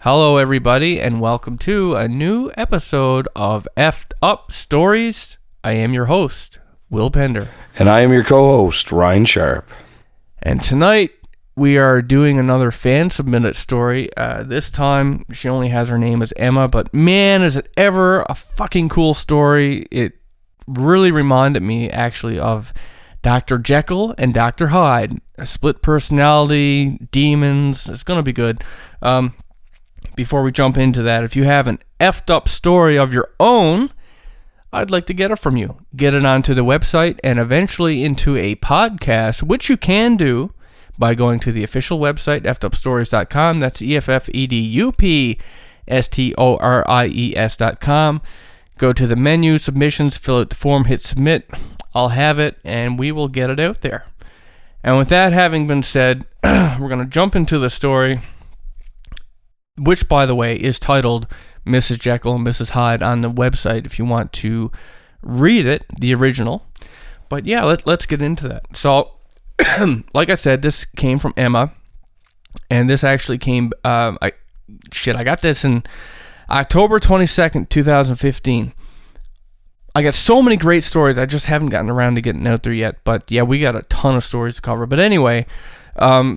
Hello, everybody, and welcome to a new episode of Effed Up Stories. I am your host, Will Pender. And I am your co-host, Ryan Sharp. And tonight, we are doing another fan-submitted story. This time, she only has her name as Emma, but man, is it ever a fucking cool story. It really reminded me, actually, of Dr. Jekyll and Dr. Hyde. A split personality, demons. It's going to be good. Before we jump into that, if you have an effed up story of your own, I'd like to get it from you. Get it onto the website and eventually into a podcast, which you can do by going to the official website, effedupstories.com. That's EFFEDUPSTORIES.com. Go to the menu, submissions, fill out the form, hit submit. I'll have it, and we will get it out there. And with that having been said, we're going to jump into the story, which, by the way, is titled Mrs. Jekyll and Mrs. Hyde on the website if you want to read it, the original. But yeah, let's get into that. So, like I said, this came from Emma, and this actually came, I got this in October 22nd, 2015. I got so many great stories, I just haven't gotten around to getting out there yet, but yeah, we got a ton of stories to cover. But anyway,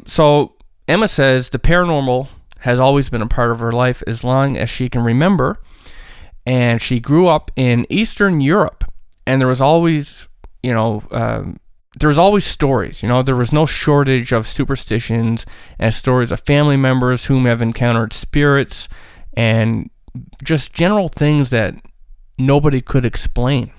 so Emma says the paranormal has always been a part of her life as long as she can remember, and she grew up in Eastern Europe, and there was always, stories, there was no shortage of superstitions and stories of family members whom have encountered spirits and just general things that nobody could explain.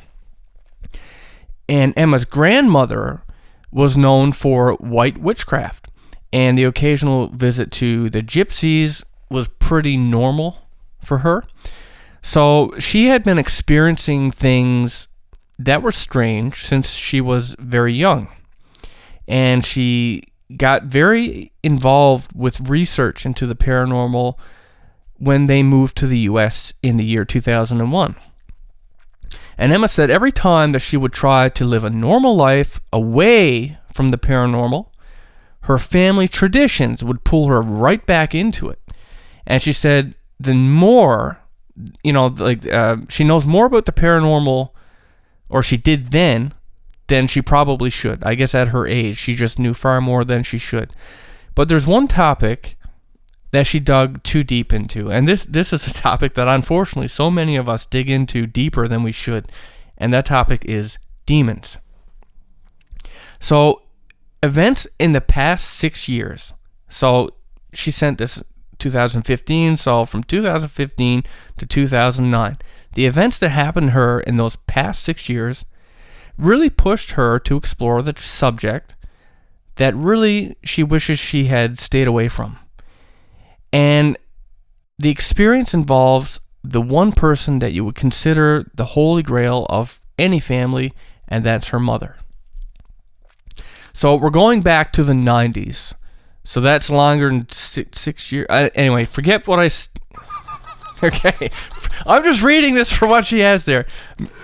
And Emma's grandmother was known for white witchcraft, and the occasional visit to the gypsies was pretty normal for her. So she had been experiencing things that were strange since she was very young. And she got very involved with research into the paranormal when they moved to the U.S. in the year 2001. And Emma said every time that she would try to live a normal life away from the paranormal, her family traditions would pull her right back into it. And she said the more, she knows more about the paranormal, or she did then, than she probably should. I guess at her age, she just knew far more than she should. But there's one topic that she dug too deep into. And this is a topic that unfortunately so many of us dig into deeper than we should. And that topic is demons. So, events in the past 6 years. So she sent this 2015, so from 2015 to 2009. The events that happened to her in those past 6 years really pushed her to explore the subject that really she wishes she had stayed away from. And the experience involves the one person that you would consider the holy grail of any family, and that's her mother. So we're going back to the 90s. So that's longer than 6 years. Anyway, forget what okay. I'm just reading this for what she has there.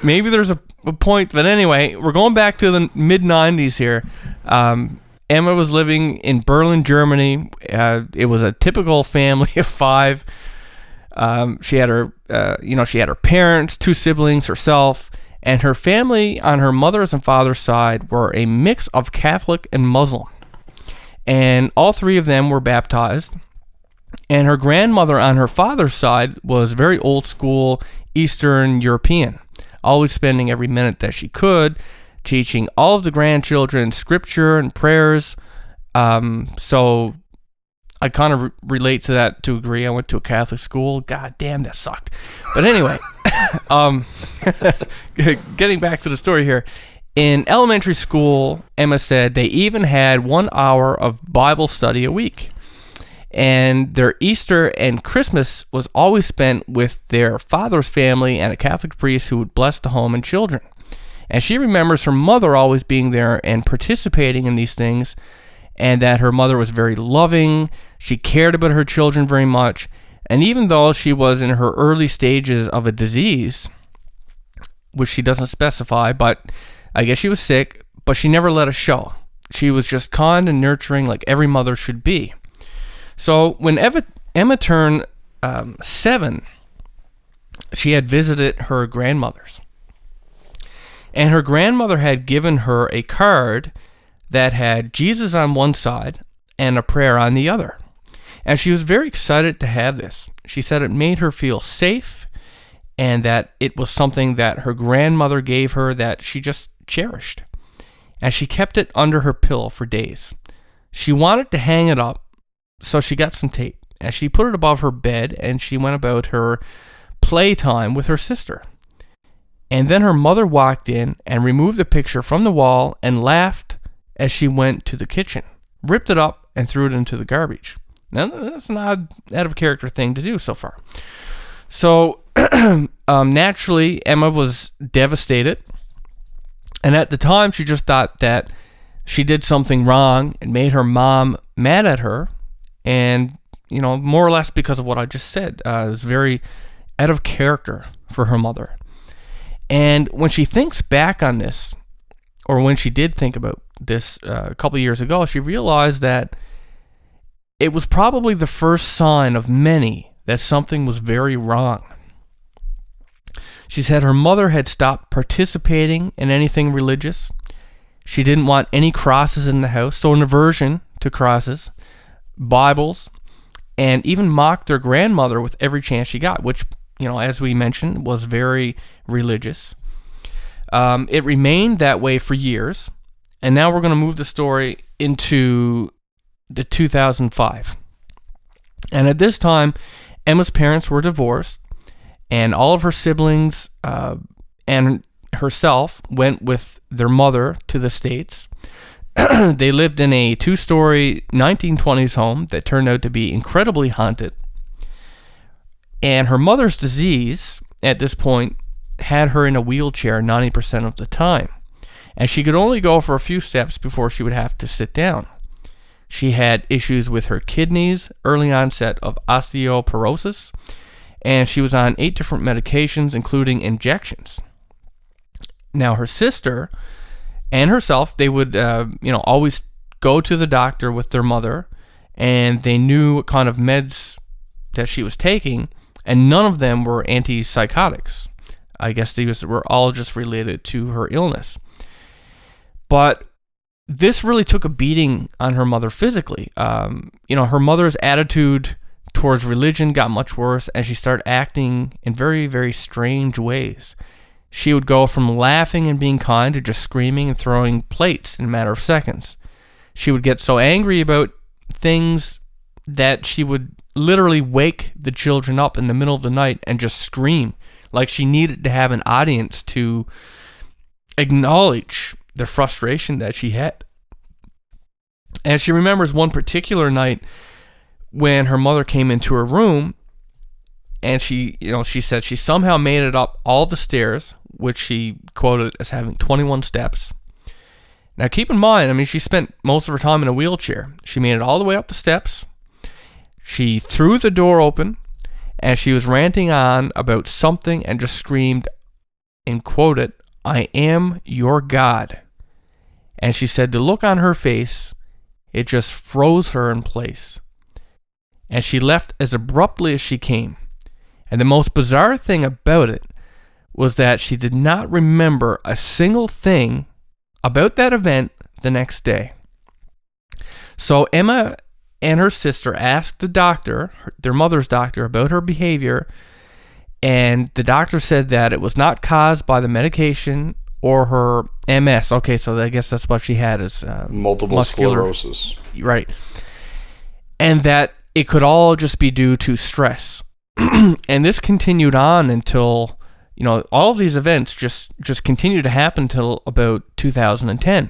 Maybe there's a point, but anyway, we're going back to the mid-90s here. Emma was living in Berlin, Germany. It was a typical family of five. She had her parents, two siblings, herself. And her family on her mother's and father's side were a mix of Catholic and Muslim. And all three of them were baptized. And her grandmother on her father's side was very old school Eastern European, always spending every minute that she could teaching all of the grandchildren scripture and prayers. So I kind of relate to that to a degree. I went to a Catholic school. God damn, that sucked. But anyway, getting back to the story here. In elementary school, Emma said they even had 1 hour of Bible study a week. And their Easter and Christmas was always spent with their father's family and a Catholic priest who would bless the home and children. And she remembers her mother always being there and participating in these things, and that her mother was very loving. She cared about her children very much. And even though she was in her early stages of a disease, which she doesn't specify, but I guess she was sick, but she never let it show. She was just kind and nurturing like every mother should be. So when Emma turned 7, she had visited her grandmother's. And her grandmother had given her a card that had Jesus on one side and a prayer on the other. And she was very excited to have this. She said it made her feel safe and that it was something that her grandmother gave her that she just cherished. And she kept it under her pillow for days. She wanted to hang it up, so she got some tape. And she put it above her bed and she went about her playtime with her sister. And then her mother walked in and removed the picture from the wall and laughed as she went to the kitchen, ripped it up, and threw it into the garbage. Now, that's an odd, out of character thing to do so far. So, naturally, Emma was devastated. And at the time, she just thought that she did something wrong and made her mom mad at her. And, more or less because of what I just said. It was very out of character for her mother. And when she thinks back on this, or when she did think about this a couple years ago, she realized that it was probably the first sign of many that something was very wrong. She said her mother had stopped participating in anything religious. She didn't want any crosses in the house, so an aversion to crosses, Bibles, and even mocked their grandmother with every chance she got, which, as we mentioned, was very religious. It remained that way for years, and now we're going to move the story into the 2005. And at this time, Emma's parents were divorced, and all of her siblings and herself went with their mother to the States. They lived in a 2-story 1920s home that turned out to be incredibly haunted. And her mother's disease, at this point, had her in a wheelchair 90% of the time. And she could only go for a few steps before she would have to sit down. She had issues with her kidneys, early onset of osteoporosis, and she was on 8 different medications, including injections. Now, her sister and herself, they would, always go to the doctor with their mother, and they knew what kind of meds that she was taking, and none of them were antipsychotics. I guess these were all just related to her illness. But this really took a beating on her mother physically. Her mother's attitude towards religion got much worse, and she started acting in very, very strange ways. She would go from laughing and being kind to just screaming and throwing plates in a matter of seconds. She would get so angry about things that she would literally wake the children up in the middle of the night and just scream, like she needed to have an audience to acknowledge the frustration that she had. And she remembers one particular night when her mother came into her room, and she said she somehow made it up all the stairs, which she quoted as having 21 steps. Now keep in mind, she spent most of her time in a wheelchair. She made it all the way up the steps. She threw the door open, and she was ranting on about something and just screamed and quoted, "I am your God." And she said the look on her face, it just froze her in place. And she left as abruptly as she came. And the most bizarre thing about it was that she did not remember a single thing about that event the next day. So Emma and her sister asked the doctor, their mother's doctor, about her behavior, and the doctor said that it was not caused by the medication or her MS. Okay, so I guess that's what she had, is multiple sclerosis. Right. And that it could all just be due to stress. And this continued on until, all of these events just continued to happen until about 2010.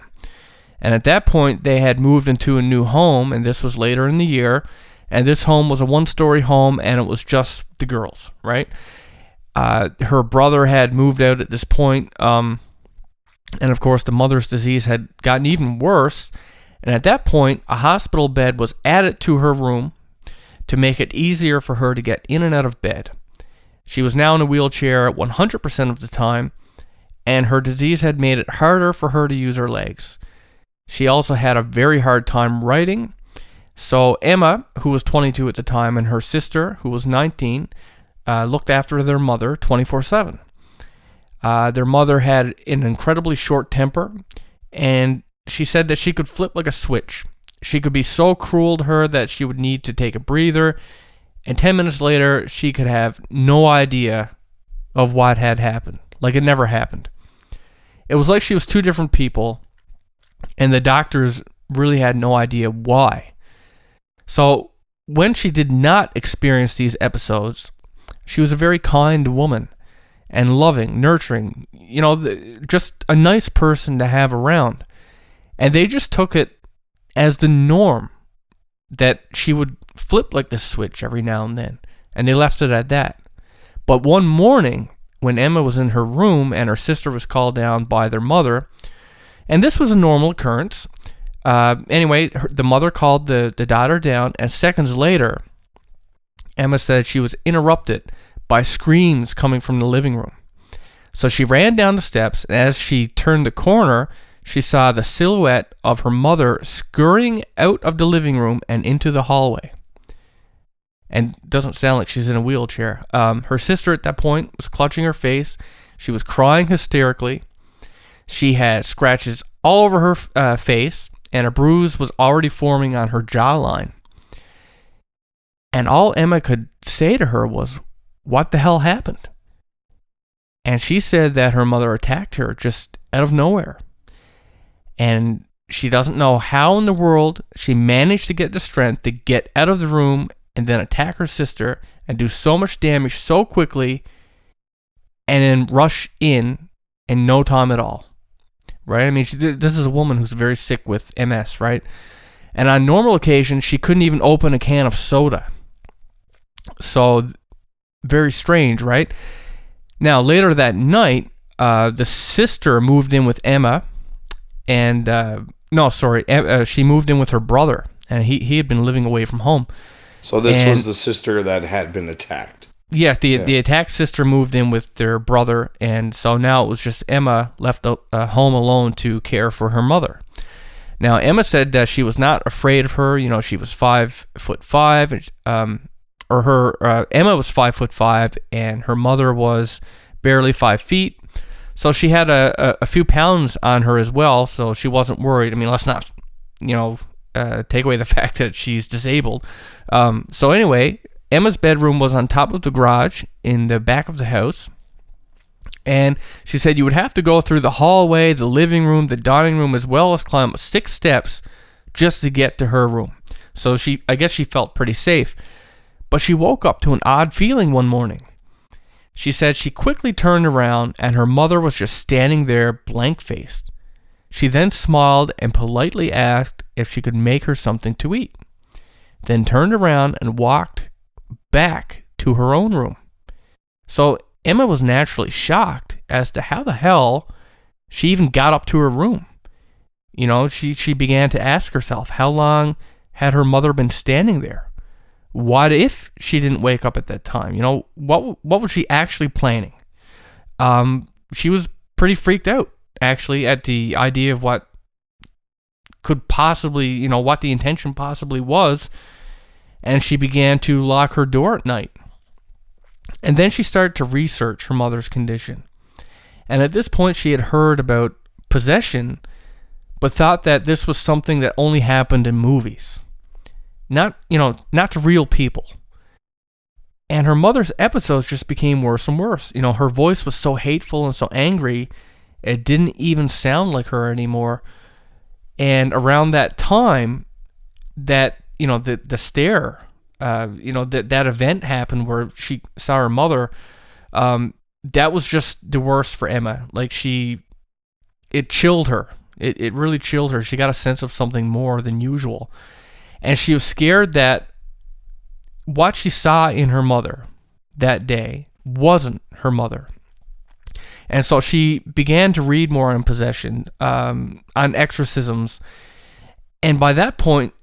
And at that point, they had moved into a new home, and this was later in the year. And this home was a 1-story home, and it was just the girls, right? Her brother had moved out at this point, and of course, the mother's disease had gotten even worse. And at that point, a hospital bed was added to her room to make it easier for her to get in and out of bed. She was now in a wheelchair 100% of the time, and her disease had made it harder for her to use her legs. She also had a very hard time writing. So Emma, who was 22 at the time, and her sister, who was 19, looked after their mother 24/7. Their mother had an incredibly short temper, and she said that she could flip like a switch. She could be so cruel to her that she would need to take a breather, and 10 minutes later, she could have no idea of what had happened. Like it never happened. It was like she was two different people, and the doctors really had no idea why. So when she did not experience these episodes, she was a very kind woman and loving, nurturing, just a nice person to have around. And they just took it as the norm that she would flip like the switch every now and then, and they left it at that. But one morning, when Emma was in her room and her sister was called down by their mother, and this was a normal occurrence. Anyway, the mother called the daughter down, and seconds later, Emma said she was interrupted by screams coming from the living room. So she ran down the steps, and as she turned the corner, she saw the silhouette of her mother scurrying out of the living room and into the hallway. And it doesn't sound like she's in a wheelchair. Her sister at that point was clutching her face. She was crying hysterically. She had scratches all over her face, and a bruise was already forming on her jawline. And all Emma could say to her was, "What the hell happened?" And she said that her mother attacked her just out of nowhere. And she doesn't know how in the world she managed to get the strength to get out of the room and then attack her sister and do so much damage so quickly and then rush in no time at all. Right? I mean, this is a woman who's very sick with MS, right? And on normal occasions, she couldn't even open a can of soda. So, very strange, right? Now, later that night, the sister moved in with Emma, and she moved in with her brother, and he had been living away from home. So this was the sister that had been attacked. Yeah, the attacked sister moved in with their brother, and so now it was just Emma left home alone to care for her mother. Now, Emma said that she was not afraid of her. She was 5'5", Emma was 5'5", and her mother was barely 5 feet. So she had a few pounds on her as well, so she wasn't worried. I mean, let's not, take away the fact that she's disabled. So anyway, Emma's bedroom was on top of the garage in the back of the house. And she said you would have to go through the hallway, the living room, the dining room, as well as climb 6 steps just to get to her room. So I guess she felt pretty safe. But she woke up to an odd feeling one morning. She said she quickly turned around and her mother was just standing there blank-faced. She then smiled and politely asked if she could make her something to eat, then turned around and walked back to her own room. So Emma was naturally shocked as to how the hell she even got up to her room. She began to ask herself, how long had her mother been standing there? What if she didn't wake up at that time? What was she actually planning? She was pretty freaked out, actually, at the idea of what could possibly, what the intention possibly was. And she began to lock her door at night. And then she started to research her mother's condition. And at this point, she had heard about possession, but thought that this was something that only happened in movies. Not to real people. And her mother's episodes just became worse and worse. Her voice was so hateful and so angry, it didn't even sound like her anymore. And around that time, that, the stare, that event happened where she saw her mother, that was just the worst for Emma. Like it chilled her. It really chilled her. She got a sense of something more than usual. And she was scared that what she saw in her mother that day wasn't her mother. And so she began to read more on possession, on exorcisms. And by that point,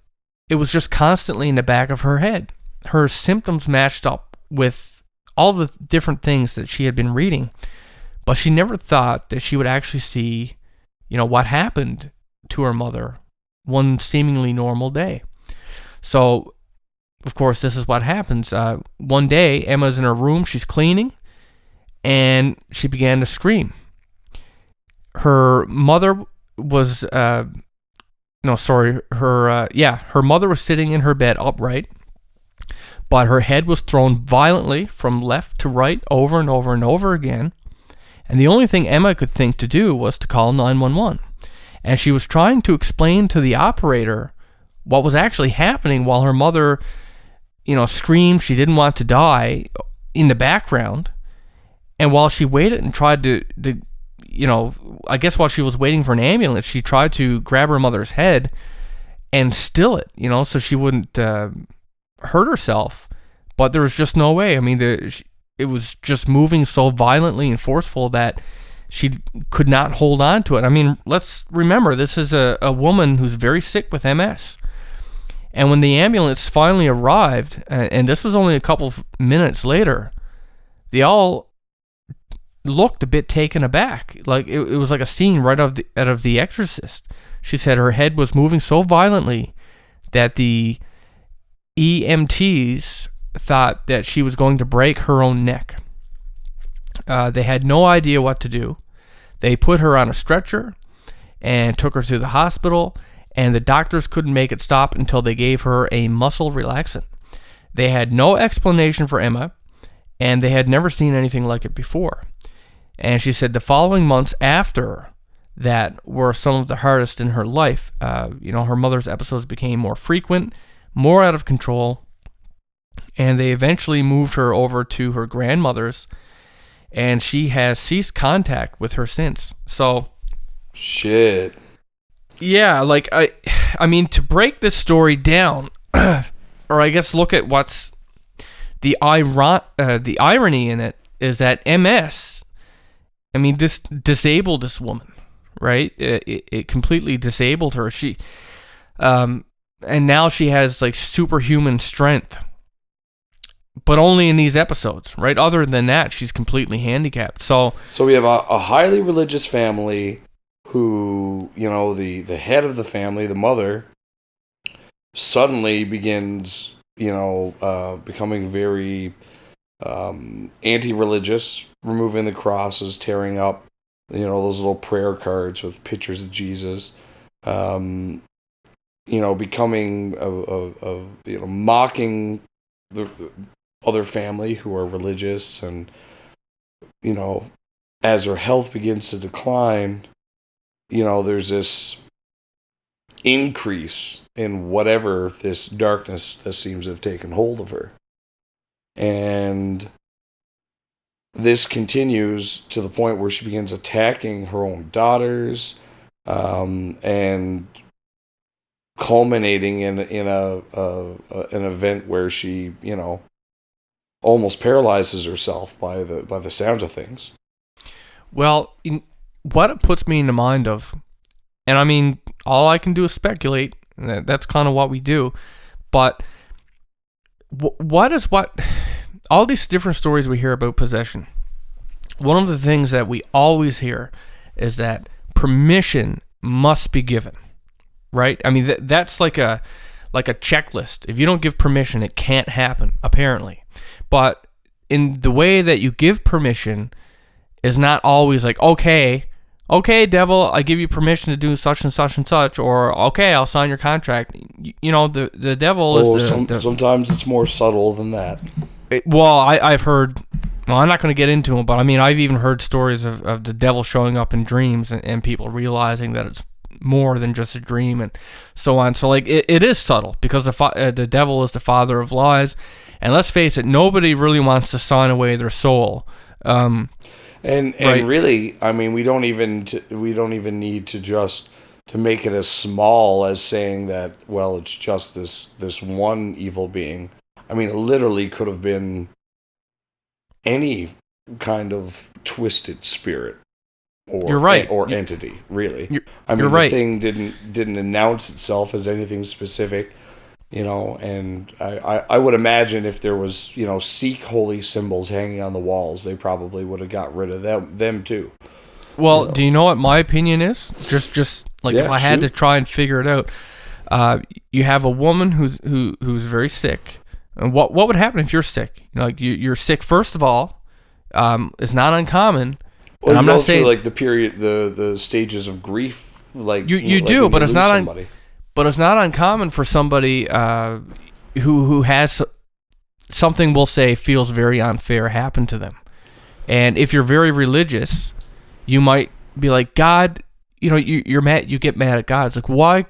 it was just constantly in the back of her head. Her symptoms matched up with all the different things that she had been reading. But she never thought that she would actually see, what happened to her mother one seemingly normal day. So, of course, this is what happens. One day, Emma's in her room, she's cleaning, and she began to scream. Her mother was, her mother was sitting in her bed upright, but her head was thrown violently from left to right over and over and over again. And the only thing Emma could think to do was to call 911. And she was trying to explain to the operator what was actually happening while her mother, screamed she didn't want to die in the background. And while she waited and tried to I guess while she was waiting for an ambulance, she tried to grab her mother's head and still it, so she wouldn't hurt herself. But there was just no way. I mean, it was just moving so violently and forceful that she could not hold on to it. I mean, let's remember, this is a woman who's very sick with MS. And when the ambulance finally arrived, and this was only a couple of minutes later, they all looked a bit taken aback. Like it was like a scene right out of The Exorcist. She said her head was moving so violently that the EMTs thought that she was going to break her own neck. They had no idea what to do. They put her on a stretcher and took her to the hospital, and the doctors couldn't make it stop until they gave her a muscle relaxant. They had no explanation for Emma, and they had never seen anything like it before. And she said the following months after that were some of the hardest in her life. Her mother's episodes became more frequent, more out of control, and they eventually moved her over to her grandmother's, and she has ceased contact with her since. So, shit. Yeah, like I mean, to break this story down, or I guess look at what's the irony in it is that MS. I mean, this disabled this woman, right? It completely disabled her. She, and now she has like superhuman strength, but only in these episodes, right? Other than that, she's completely handicapped. So we have a highly religious family who, the head of the family, the mother, suddenly begins, becoming very anti-religious, removing the crosses, tearing up, those little prayer cards with pictures of Jesus, becoming mocking the other family who are religious, and as her health begins to decline, there's this increase in whatever this darkness that seems to have taken hold of her. And this continues to the point where she begins attacking her own daughters, and culminating in an event where she, almost paralyzes herself by the sounds of things. Well, what it puts me in the mind of, and I mean, all I can do is speculate. That's kind of what we do. But what all these different stories we hear about possession, one of the things that we always hear is that permission must be given, right? I mean, that's like a checklist. If you don't give permission, it can't happen, apparently. But in the way that you give permission is not always like, okay, devil, I give you permission to do such and such and such, or okay, I'll sign your contract. The devil is sometimes it's more subtle than that. I've heard. Well, I'm not going to get into them, but I mean, I've even heard stories of the devil showing up in dreams and people realizing that it's more than just a dream and so on. So like it is subtle because the devil is the father of lies, and let's face it, nobody really wants to sign away their soul. And right. Really, I mean, we don't even need to make it as small as saying that, well, it's just this one evil being. I mean, it literally could have been any kind of twisted spirit or you're right. or entity, really. You're the right. thing didn't announce itself as anything specific, and I would imagine if there was, Sikh holy symbols hanging on the walls, they probably would have got rid of them too. Well, do you know what my opinion is? Just like if I had to try and figure it out. You have a woman who's very sick. And what would happen if you're sick? You're sick. First of all, it's not uncommon. Well, I'm not saying like the period, the stages of grief, like you do, but it's not but it's not uncommon for somebody who has something, we'll say, feels very unfair happen to them. And if you're very religious, you might be like, God, you're mad. You get mad at God. It's like, why?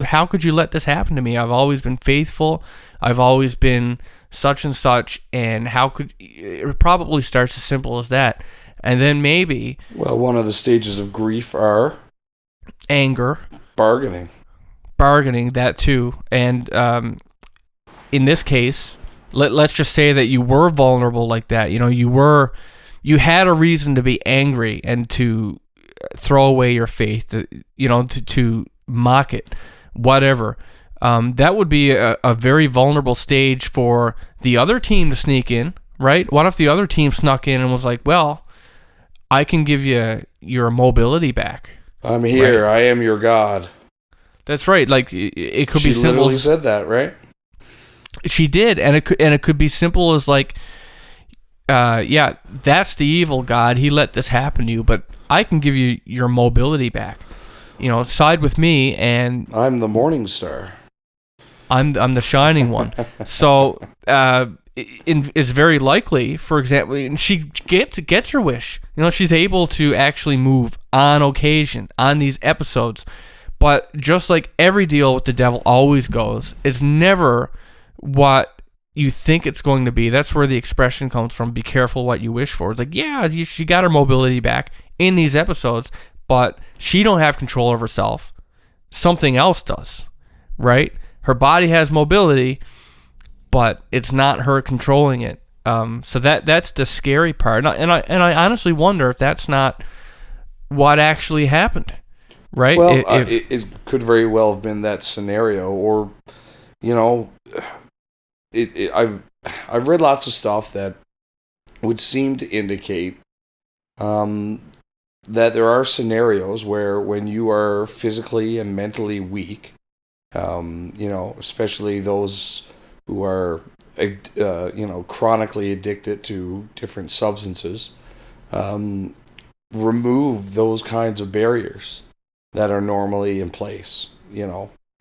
How could you let this happen to me? I've always been faithful. I've always been such and such. And how could it probably starts as simple as that. And then maybe... Well, one of the stages of grief are... anger. Bargaining, that too. And in this case, let's just say that you were vulnerable like that. You had a reason to be angry and to throw away your faith, to mock it, whatever. That would be a very vulnerable stage for the other team to sneak in, right? What if the other team snuck in and was like, well, I can give you your mobility back. I'm here. Right? I am your God. That's right. Like it could be simple. She literally said that, right? She did, and it could be simple as like, yeah, that's the evil God. He let this happen to you, but I can give you your mobility back. Side with me, and I'm the morning star. I'm the shining one. So it's very likely, for example, and she gets her wish. She's able to actually move on occasion on these episodes. But just like every deal with the devil always goes, it's never what you think it's going to be. That's where the expression comes from, be careful what you wish for. It's like, yeah, she got her mobility back in these episodes, but she don't have control of herself. Something else does, right? Her body has mobility, but it's not her controlling it. So that's the scary part. And I honestly wonder if that's not what actually happened. Right? Well, it could very well have been that scenario, or I've read lots of stuff that would seem to indicate that there are scenarios where when you are physically and mentally weak, especially those who are chronically addicted to different substances, remove those kinds of barriers that are normally in place.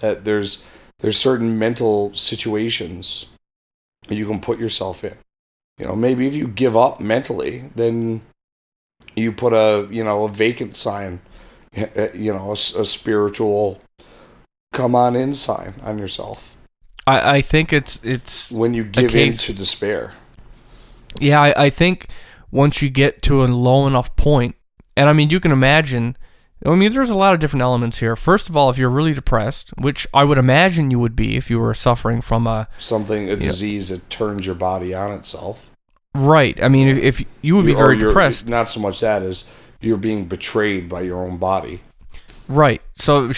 That there's certain mental situations you can put yourself in. Maybe if you give up mentally, then you put a vacant sign, a spiritual come on in sign on yourself. I think it's when you give in to despair. Yeah, I think once you get to a low enough point, and I mean, you can imagine, there's a lot of different elements here. First of all, if you're really depressed, which I would imagine you would be if you were suffering from a disease that turns your body on itself. Right. I mean, if you would be very depressed. Not so much that as you're being betrayed by your own body. Right. So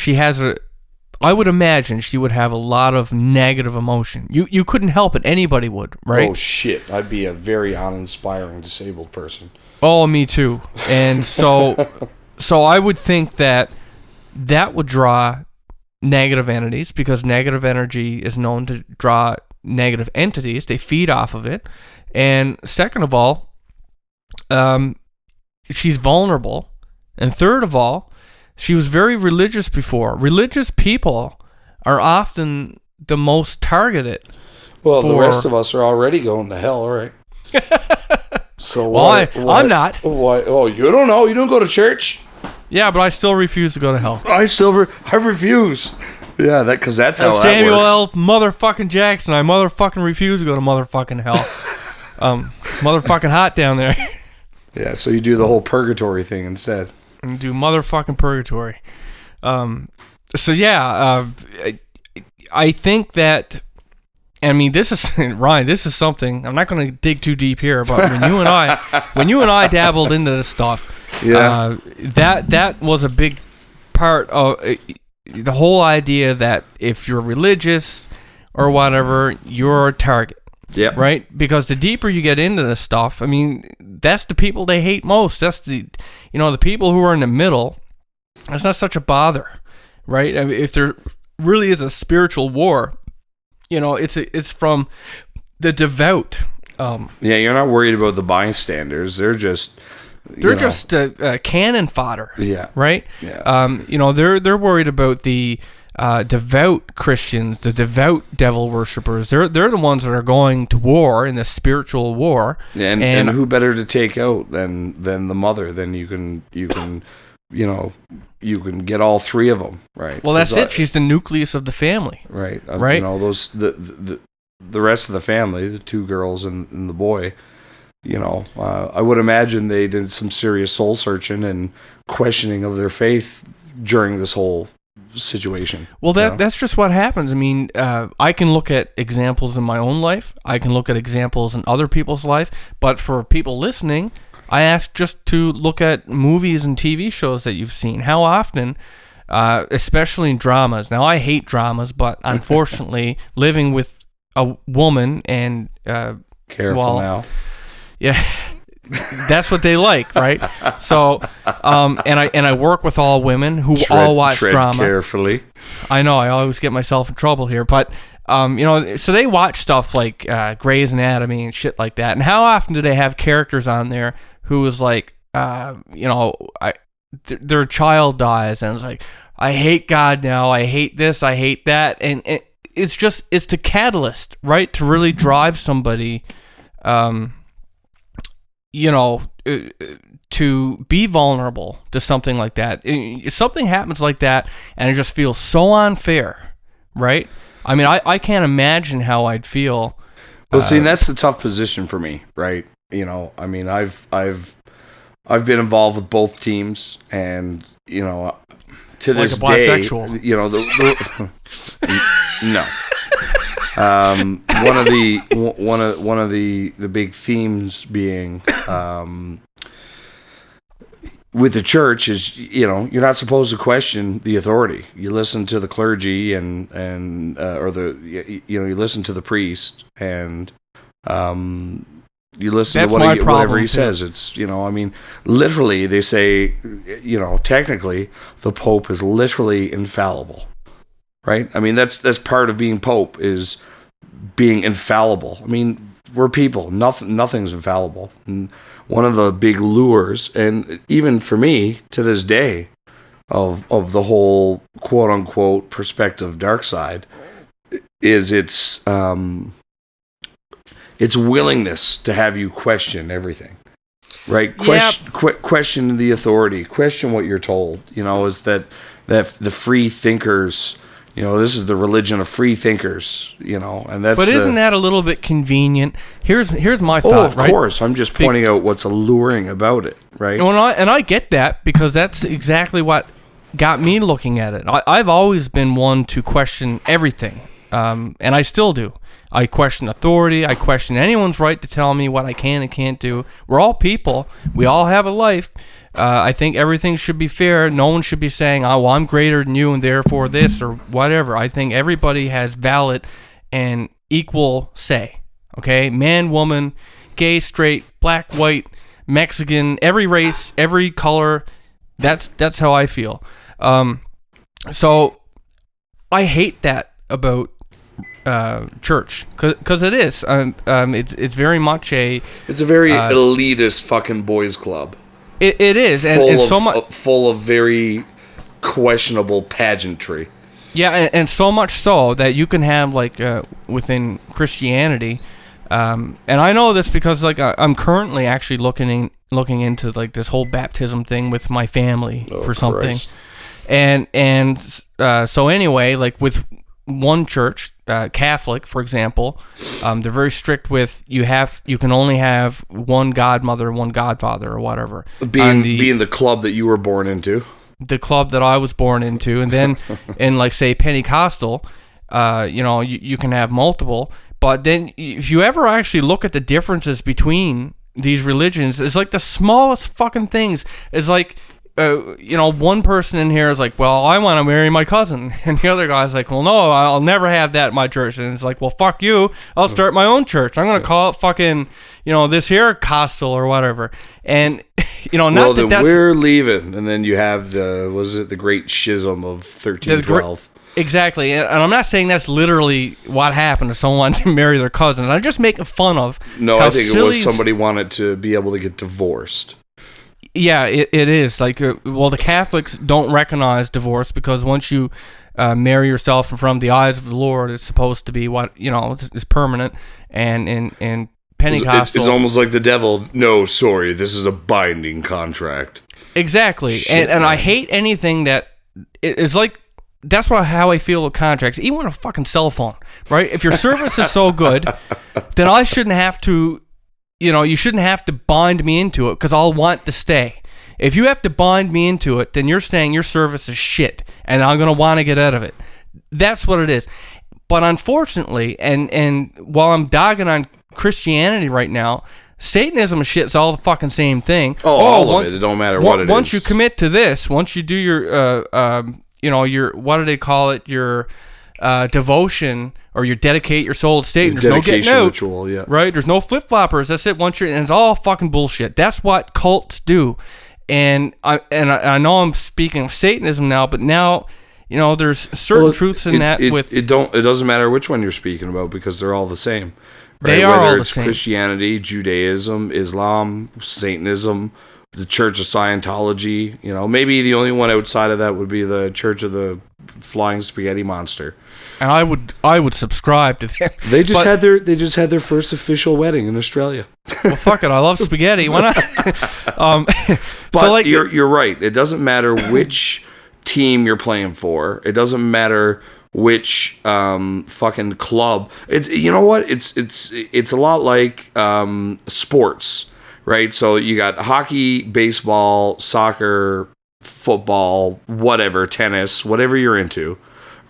I would imagine she would have a lot of negative emotion. You couldn't help it. Anybody would, right? Oh, shit. I'd be a very uninspiring disabled person. Oh, me too. And so... So I would think that would draw negative entities, because negative energy is known to draw negative entities. They feed off of it. And second of all, she's vulnerable. And third of all, she was very religious before. Religious people are often the most targeted. Well, the rest of us are already going to hell, right? So I'm not. Why? Oh, you don't know? You don't go to church? Yeah, but I still refuse to go to hell. I refuse. Yeah, because that's how that Samuel works. L. motherfucking Jackson. I motherfucking refuse to go to motherfucking hell. Motherfucking hot down there. Yeah, so you do the whole purgatory thing instead. And do motherfucking purgatory. So yeah, I think that. I mean, this is Ryan. This is something. I'm not going to dig too deep here, but when you and I dabbled into this stuff. Yeah, that was a big part of the whole idea that if you're religious or whatever, you're a target. Yeah. Right? Because the deeper you get into this stuff, I mean, that's the people they hate most. That's the people who are in the middle. That's not such a bother, right? I mean, if they're really is a spiritual war. It's from the devout. Yeah, you're not worried about the bystanders. They're just cannon fodder. Yeah. Right. Yeah. They're worried about the devout Christians, the devout devil worshippers. They're the ones that are going to war in the spiritual war. And who better to take out than the mother? Then you can get all three of them, right? Well, that's it. She's the nucleus of the family, right? Right. Those the rest of the family, the two girls and the boy. I would imagine they did some serious soul searching and questioning of their faith during this whole situation. Well, that's just what happens. I mean, I can look at examples in my own life. I can look at examples in other people's life. But for people listening, I ask just to look at movies and TV shows that you've seen. How often, especially in dramas. Now, I hate dramas, but unfortunately, living with a woman and careful now. Yeah, that's what they like, right? So, and I work with all women who all watch drama carefully. I know I always get myself in trouble here, but so they watch stuff like Grey's Anatomy and shit like that. And how often do they have characters on there who is like, their child dies and it's like, I hate God now, I hate this, I hate that, and it's the catalyst, right, to really drive somebody, to be vulnerable to something like that. If something happens like that and it just feels so unfair, right? I mean, I can't imagine how I'd feel. Well, see, that's the tough position for me, right? I mean, I've been involved with both teams, and to this day, bisexual. No. One of the big themes being with the church is you're not supposed to question the authority. You listen to the clergy you listen to the priest and you listen to whatever he says. It's literally they say technically the Pope is literally infallible. Right? I mean, that's part of being Pope is being infallible. I mean, we're people. Nothing's infallible. And one of the big lures, and even for me to this day, of the whole quote unquote perspective dark side, is its willingness to have you question everything. Right? Question the authority. Question what you're told. Is that the free thinkers. This is the religion of free thinkers, and that's. But isn't that a little bit convenient? Here's my thought. Oh, of course. I'm just pointing out what's alluring about it, right? And I get that because that's exactly what got me looking at it. I've always been one to question everything, and I still do. I question authority. I question anyone's right to tell me what I can and can't do. We're all people. We all have a life. I think everything should be fair. No one should be saying, "Oh, well, I'm greater than you, and therefore this or whatever." I think everybody has valid and equal say. Okay, man, woman, gay, straight, black, white, Mexican, every race, every color. That's how I feel. So I hate that about church because it is. It's very much a. It's a very elitist fucking boys club. It is, and so much full of very questionable pageantry. Yeah, and so much so that you can have within Christianity, and I know this because I'm currently actually looking into this whole baptism thing with my family for something, and so anyway, with one church, Catholic, for example, they're very strict with you can only have one godmother, one godfather, or whatever. Being the club that you were born into. The club that I was born into, and then in say Pentecostal, you can have multiple. But then if you ever actually look at the differences between these religions, it's like the smallest fucking things. It's like. One person in here is like, well, I want to marry my cousin. And the other guy's like, well, no, I'll never have that in my church. And it's like, well, fuck you. I'll start my own church. I'm going to call it fucking, this here Costal or whatever. And, we're leaving. And then you have the great schism of 1312. Exactly, and I'm not saying that's literally what happened to someone to marry their cousins. I'm just making fun of. No, I think it was somebody wanted to be able to get divorced. Yeah, it is. Like, the Catholics don't recognize divorce because once you marry yourself from the eyes of the Lord, it's supposed to be what, it's permanent. And in Pentecostal... It's almost like the devil. No, sorry, this is a binding contract. Exactly. And I hate anything that... It's like... That's how I feel with contracts. Even with a fucking cell phone, right? If your service is so good, then I shouldn't have to... you shouldn't have to bind me into it because I'll want to stay. If you have to bind me into it, then you're saying your service is shit, and I'm going to want to get out of it. That's what it is. But unfortunately, and while I'm dogging on Christianity right now, Satanism and shit's all the fucking same thing. All of it. It don't matter what it is. Once you commit to this, once you do your, your, what do they call it? Your devotion, or you dedicate your soul to Satan. There's no getting out, ritual, yeah. Right? There's no flip-floppers. That's it. And it's all fucking bullshit. That's what cults do. And I know I'm speaking of Satanism now, but now, there's certain truths in that. It doesn't matter which one you're speaking about because they're all the same. Right? They are Whether all the it's same. Christianity, Judaism, Islam, Satanism, the Church of Scientology. Maybe the only one outside of that would be the Church of the Flying Spaghetti Monster. And I would subscribe to them. They just had their first official wedding in Australia. Well, fuck it, I love spaghetti. Why not? But you're right. It doesn't matter which team you're playing for. It doesn't matter which fucking club. It's it's a lot like sports, right? So you got hockey, baseball, soccer, football, whatever, tennis, whatever you're into.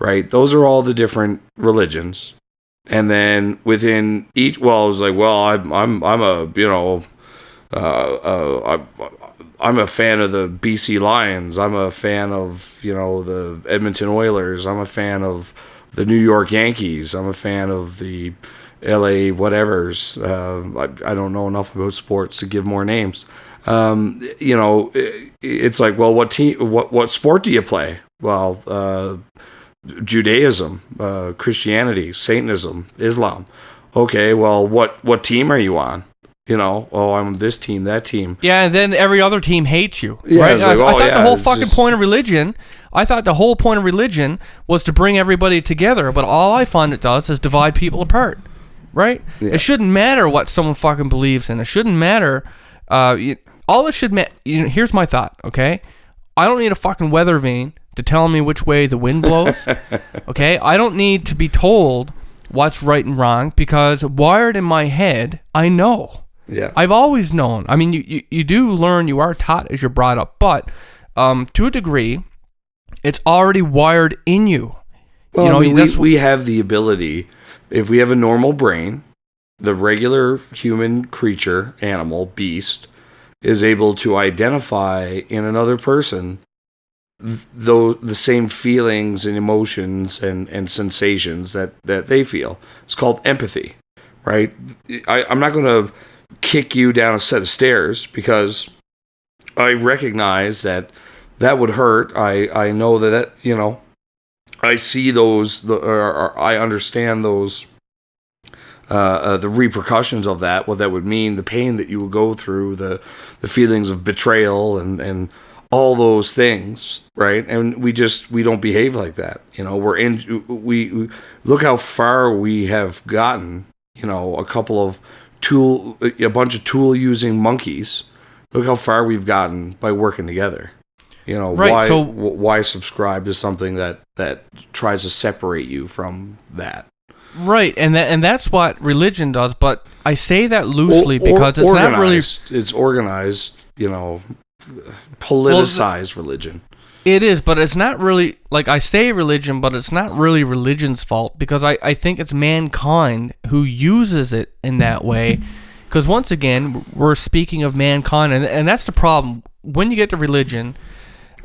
Right, those are all the different religions, and then within each, it was like, I'm a fan of the BC Lions. I'm a fan of the Edmonton Oilers. I'm a fan of the New York Yankees. I'm a fan of the LA whatevers. I don't know enough about sports to give more names. It's like, well, what sport do you play? Well, Judaism, Christianity, Satanism, Islam. Okay, well, what team are you on? I'm this team, that team. Yeah, and then every other team hates you. Yeah, right? Like, I thought the whole fucking point of religion. I thought the whole point of religion was to bring everybody together, but all I find it does is divide people apart. Right? Yeah. It shouldn't matter what someone fucking believes in. It shouldn't matter. All it should matter. Here's my thought. Okay, I don't need a fucking weather vane to tell me which way the wind blows. Okay? I don't need to be told what's right and wrong because wired in my head, I know. Yeah. I've always known. I mean, you do learn, you are taught as you're brought up, but to a degree, it's already wired in you. Well, we have the ability, if we have a normal brain, the regular human creature, animal, beast, is able to identify in another person the same feelings and emotions and sensations that they feel. It's called empathy, right? I'm not going to kick you down a set of stairs because I recognize that would hurt. I know that I see those, or I understand those, the repercussions of that, what that would mean, the pain that you would go through, the feelings of betrayal and all those things, right? And we don't behave like that. We look how far we have gotten. A bunch of tool using monkeys. Look how far we've gotten by working together. Right, why subscribe to something that tries to separate you from that? Right, and that's what religion does. But I say that loosely because it's not really. It's organized. Politicized religion. It is, but it's not really, like I say religion, but it's not really religion's fault because I think it's mankind who uses it in that way. Because once again, we're speaking of mankind, and that's the problem. When you get to religion,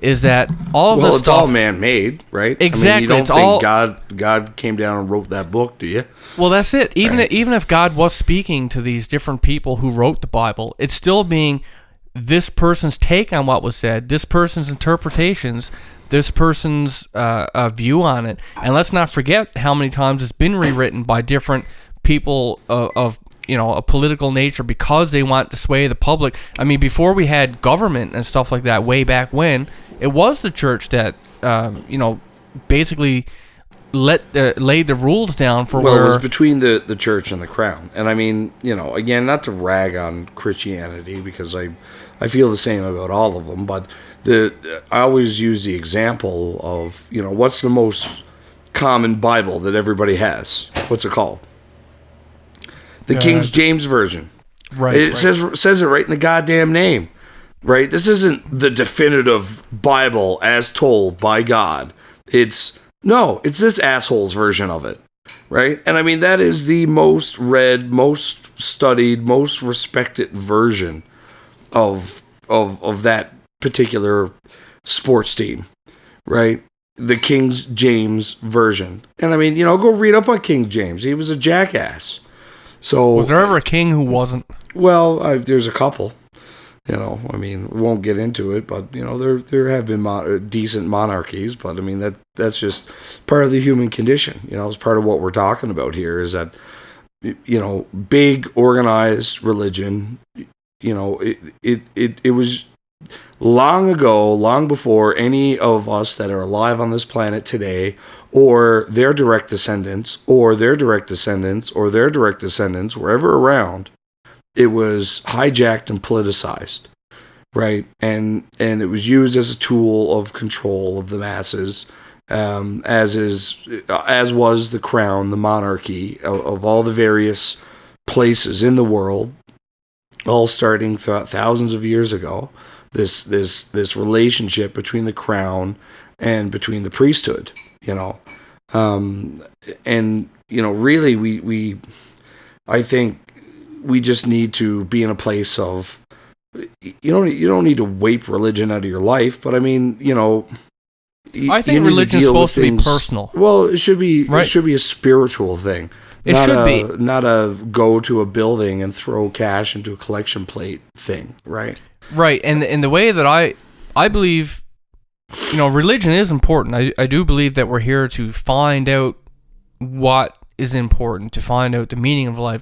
is that all of this stuff... Well, it's all man-made, right? Exactly. I mean, you don't think God came down and wrote that book, do you? Well, that's it. Even if God was speaking to these different people who wrote the Bible, it's still being this person's take on what was said, this person's interpretations, this person's view on it. And let's not forget how many times it's been rewritten by different people of a political nature because they want to sway the public. I mean, before we had government and stuff like that way back when, it was the church that, basically laid the rules down for it was between the church and the crown. And I mean, again, not to rag on Christianity, because I feel the same about all of them, but I always use the example of, what's the most common Bible that everybody has? What's it called? The King James Version. Right. It says it right in the goddamn name. Right? This isn't the definitive Bible as told by God. It's this asshole's version of it. Right? And I mean, that is the most read, most studied, most respected version of that particular sports team. Right? The King James Version. And I mean, go read up on King James. He was a jackass. So, was there ever a king who wasn't? Well, there's a couple. I mean, we won't get into it, but there have been decent monarchies. But I mean, that's just part of the human condition. It's part of what we're talking about here. Is that big organized religion. It was long ago, long before any of us that are alive on this planet today, or their direct descendants, or their direct descendants, or their direct descendants, were ever around. It was hijacked and politicized, right? And it was used as a tool of control of the masses, as was the crown, the monarchy of all the various places in the world, all starting thousands of years ago. This relationship between the crown and between the priesthood, really I think we just need to be in a place of, you don't need to wipe religion out of your life, but I mean, I think religion is supposed to be personal. Well, it should be. Right. It should be a spiritual thing. It should be not a go to a building and throw cash into a collection plate thing, right? Right, and the way that I believe, religion is important. I do believe that we're here to find out what is important, to find out the meaning of life.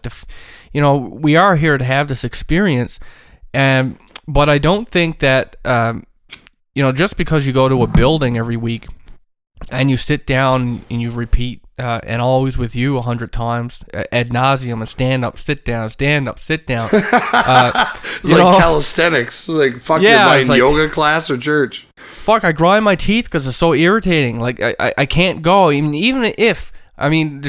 We are here to have this experience, but I don't think that just because you go to a building every week and you sit down and you repeat and always with you 100 times ad nauseum and stand up, sit down, stand up, sit down. It's like calisthenics. Like, fuck, you're buying yoga class or church. Fuck, I grind my teeth because it's so irritating. Like, I can't go. Even if,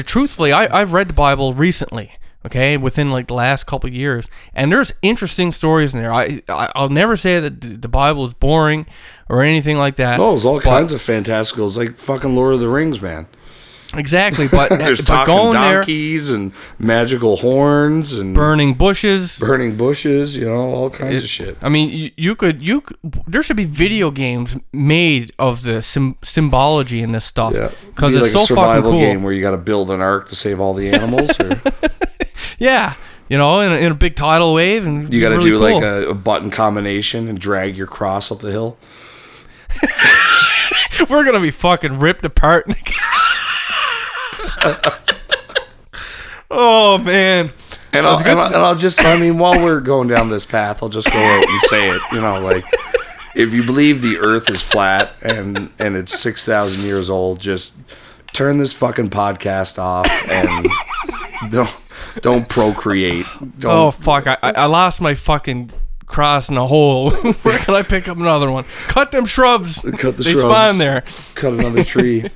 truthfully, I've read the Bible recently, okay, within like the last couple of years, and there's interesting stories in there. I'll never say that the Bible is boring or anything like that. No, there's all kinds of fantastical. It's like fucking Lord of the Rings, man. Exactly, but there's talking going donkeys there, and magical horns and burning bushes, all kinds of shit. I mean, you could. There should be video games made of the symbology in this stuff, because it's like so fucking cool. A survival game where you got to build an ark to save all the animals. Or? Yeah, in a big tidal wave, and you got to really do cool. like a button combination and drag your cross up the hill. We're gonna be fucking ripped apart. Oh man! And I'll just, while we're going down this path, I'll just go out and say it. Like, if you believe the Earth is flat and it's 6,000 years old, just turn this fucking podcast off and don't procreate. Oh fuck! I lost my fucking cross in a hole. Where can I pick up another one? Cut them shrubs. Cut the they shrubs. spawn there. Cut another tree.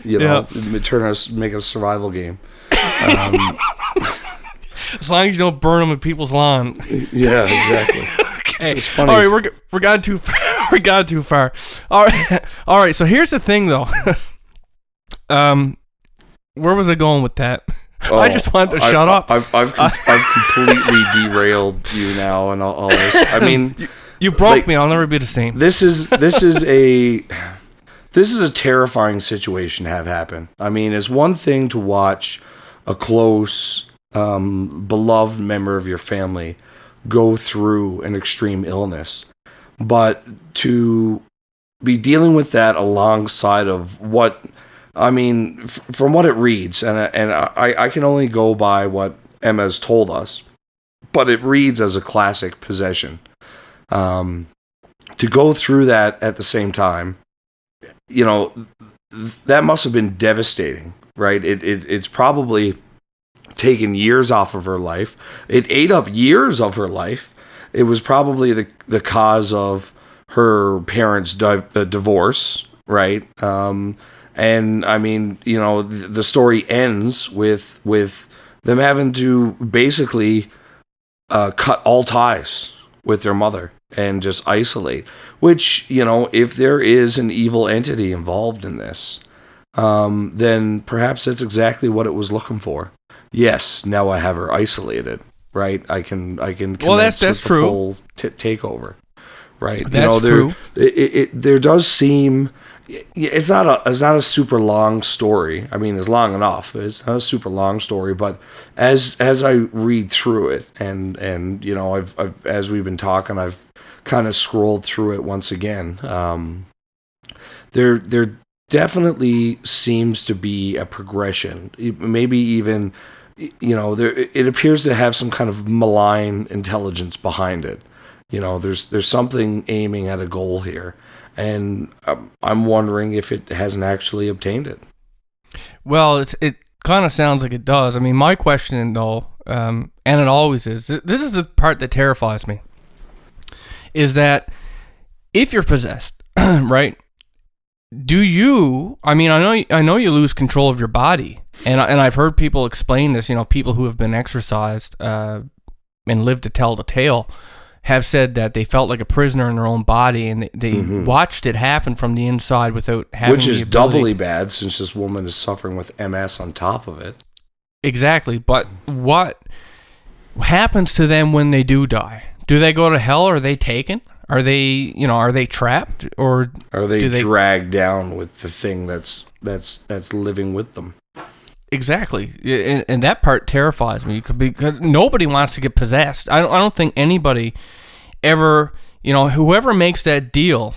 Make it a survival game. As long as you don't burn them in people's lawn. Yeah, exactly. Okay. It's funny. All right, we're gone too far. We got too far. All right. So here's the thing, though. Where was I going with that? Oh, I just wanted to shut up. I've completely derailed you now, and all this. I mean, you broke me. I'll never be the same. This is a terrifying situation to have happen. I mean, it's one thing to watch a close, beloved member of your family go through an extreme illness. But to be dealing with that alongside of what, I mean, from what it reads, and I can only go by what Emma's told us, but it reads as a classic possession. To go through that at the same time, you know, that must have been devastating, right? It's probably taken years off of her life. It ate up years of her life. It was probably the cause of her parents' divorce, right? And I mean, you know, the story ends with them having to basically cut all ties with their mother and just isolate. Which, you know, if there is an evil entity involved in this, then perhaps that's exactly what it was looking for. Yes, now I have her isolated, right? I can. Well, that's with true. The full takeover, right? That's true. There does seem. It's not a super long story. I mean, it's long enough. It's not a super long story, but as I read through it, and you know, I've as we've been talking, I've kind of scrolled through it once again. There definitely seems to be a progression. Maybe even, you know, it appears to have some kind of malign intelligence behind it. You know, there's something aiming at a goal here. And I'm wondering if it hasn't actually obtained it. Well, it kind of sounds like it does. I mean, my question, though, and it always is, this is the part that terrifies me, is that if you're possessed, right, do you, I mean, I know you lose control of your body, and I've heard people explain this, you know, people who have been exorcised and lived to tell the tale, have said that they felt like a prisoner in their own body, and they watched it happen from the inside without having Which is the ability. doubly bad, since this woman is suffering with MS on top of it. Exactly, but what happens to them when they do die? Do they go to hell? Or are they taken? Are they trapped? Or are they dragged down with the thing that's living with them? Exactly, and that part terrifies me because nobody wants to get possessed. I don't think anybody ever, you know, whoever makes that deal,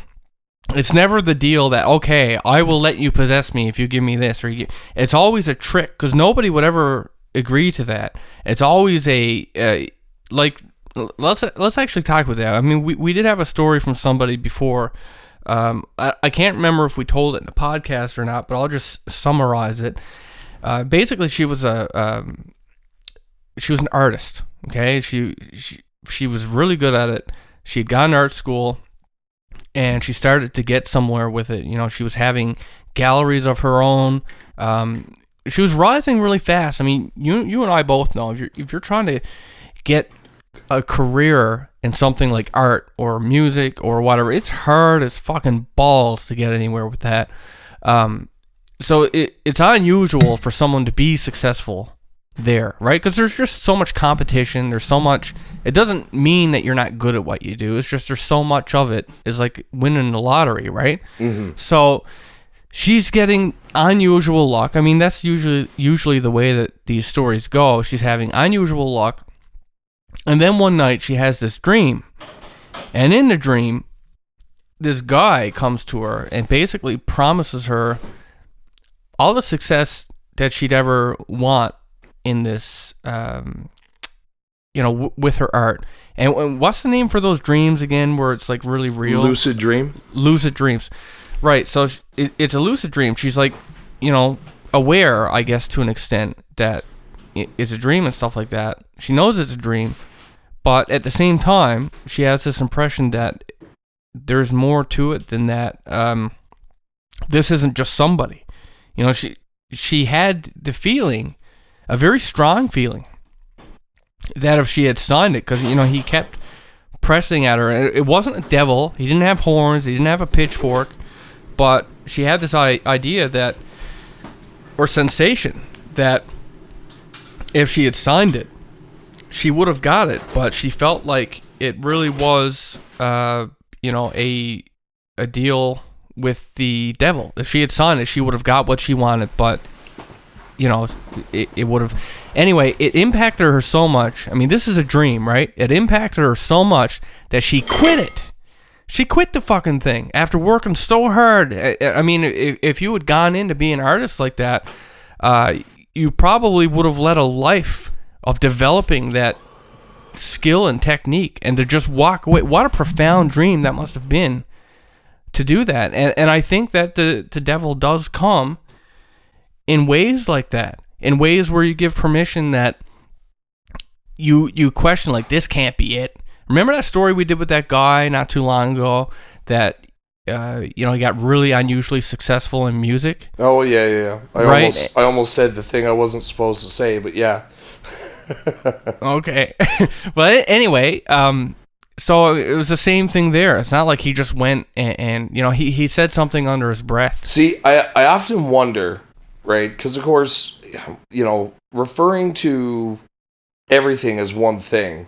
it's never the deal that, okay, I will let you possess me if you give me this, or it's always a trick, because nobody would ever agree to that. It's always like, let's actually talk about that. I mean, we did have a story from somebody before. I can't remember if we told it in a podcast or not, but I'll just summarize it. Basically, she was an artist. Okay, she was really good at it. She'd gone to art school, and she started to get somewhere with it. You know, she was having galleries of her own. She was rising really fast. I mean, you and I both know if you're trying to get a career in something like art or music or whatever, it's hard as fucking balls to get anywhere with that. So it's unusual for someone to be successful there, right? Because there's just so much competition. There's so much. It doesn't mean that you're not good at what you do. It's just there's so much of it. It's like winning the lottery, right? Mm-hmm. So she's getting unusual luck. I mean, that's usually the way that these stories go. She's having unusual luck. And then one night she has this dream. And in the dream, this guy comes to her and basically promises her all the success that she'd ever want in this, with her art. And what's the name for those dreams again, where it's like really real? Lucid dream. Lucid dreams, right? So it's a lucid dream. She's like, you know, aware, I guess, to an extent that it's a dream and stuff like that. She knows it's a dream, but at the same time, she has this impression that there's more to it than that. This isn't just somebody. You know, she had the feeling, a very strong feeling, that if she had signed it, because, you know, he kept pressing at her. It wasn't a devil. He didn't have horns. He didn't have a pitchfork. But she had this idea that, or sensation, that if she had signed it, she would have got it. But she felt like it really was, a deal with the devil. If she had signed it, she would have got what she wanted. But it would have. Anyway, it impacted her so much. I mean, this is a dream, right? It impacted her so much that she quit it. She quit the fucking thing after working so hard. I mean, if you had gone in to be an artist like that, you probably would have led a life of developing that skill and technique, and to just walk away. What a profound dream that must have been to do that. And I think that the devil does come in ways like that, in ways where you give permission that you question, like, this can't be it. Remember that story we did with that guy not too long ago that he got really unusually successful in music? Oh yeah. I almost said the thing I wasn't supposed to say, but yeah. Okay. But anyway, so it was the same thing there. It's not like he just went and he said something under his breath. See, I often wonder, right? Because, of course, referring to everything as one thing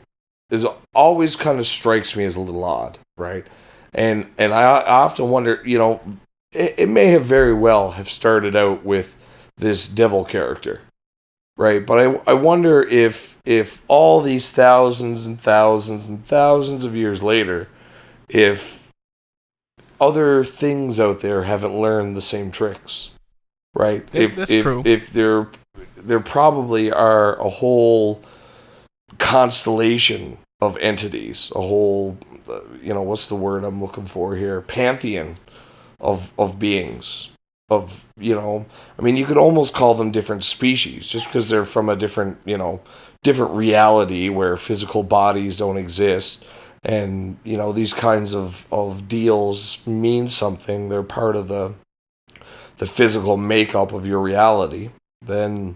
is always kind of strikes me as a little odd, right? And I often wonder, it may have very well have started out with this devil character, right? But I wonder if all these thousands and thousands and thousands of years later, if other things out there haven't learned the same tricks, right? That's true. If there probably are a whole constellation of entities, a whole, what's the word I'm looking for here? Pantheon of beings. You could almost call them different species just because they're from a different reality where physical bodies don't exist. And, these kinds of deals mean something. They're part of the physical makeup of your reality. Then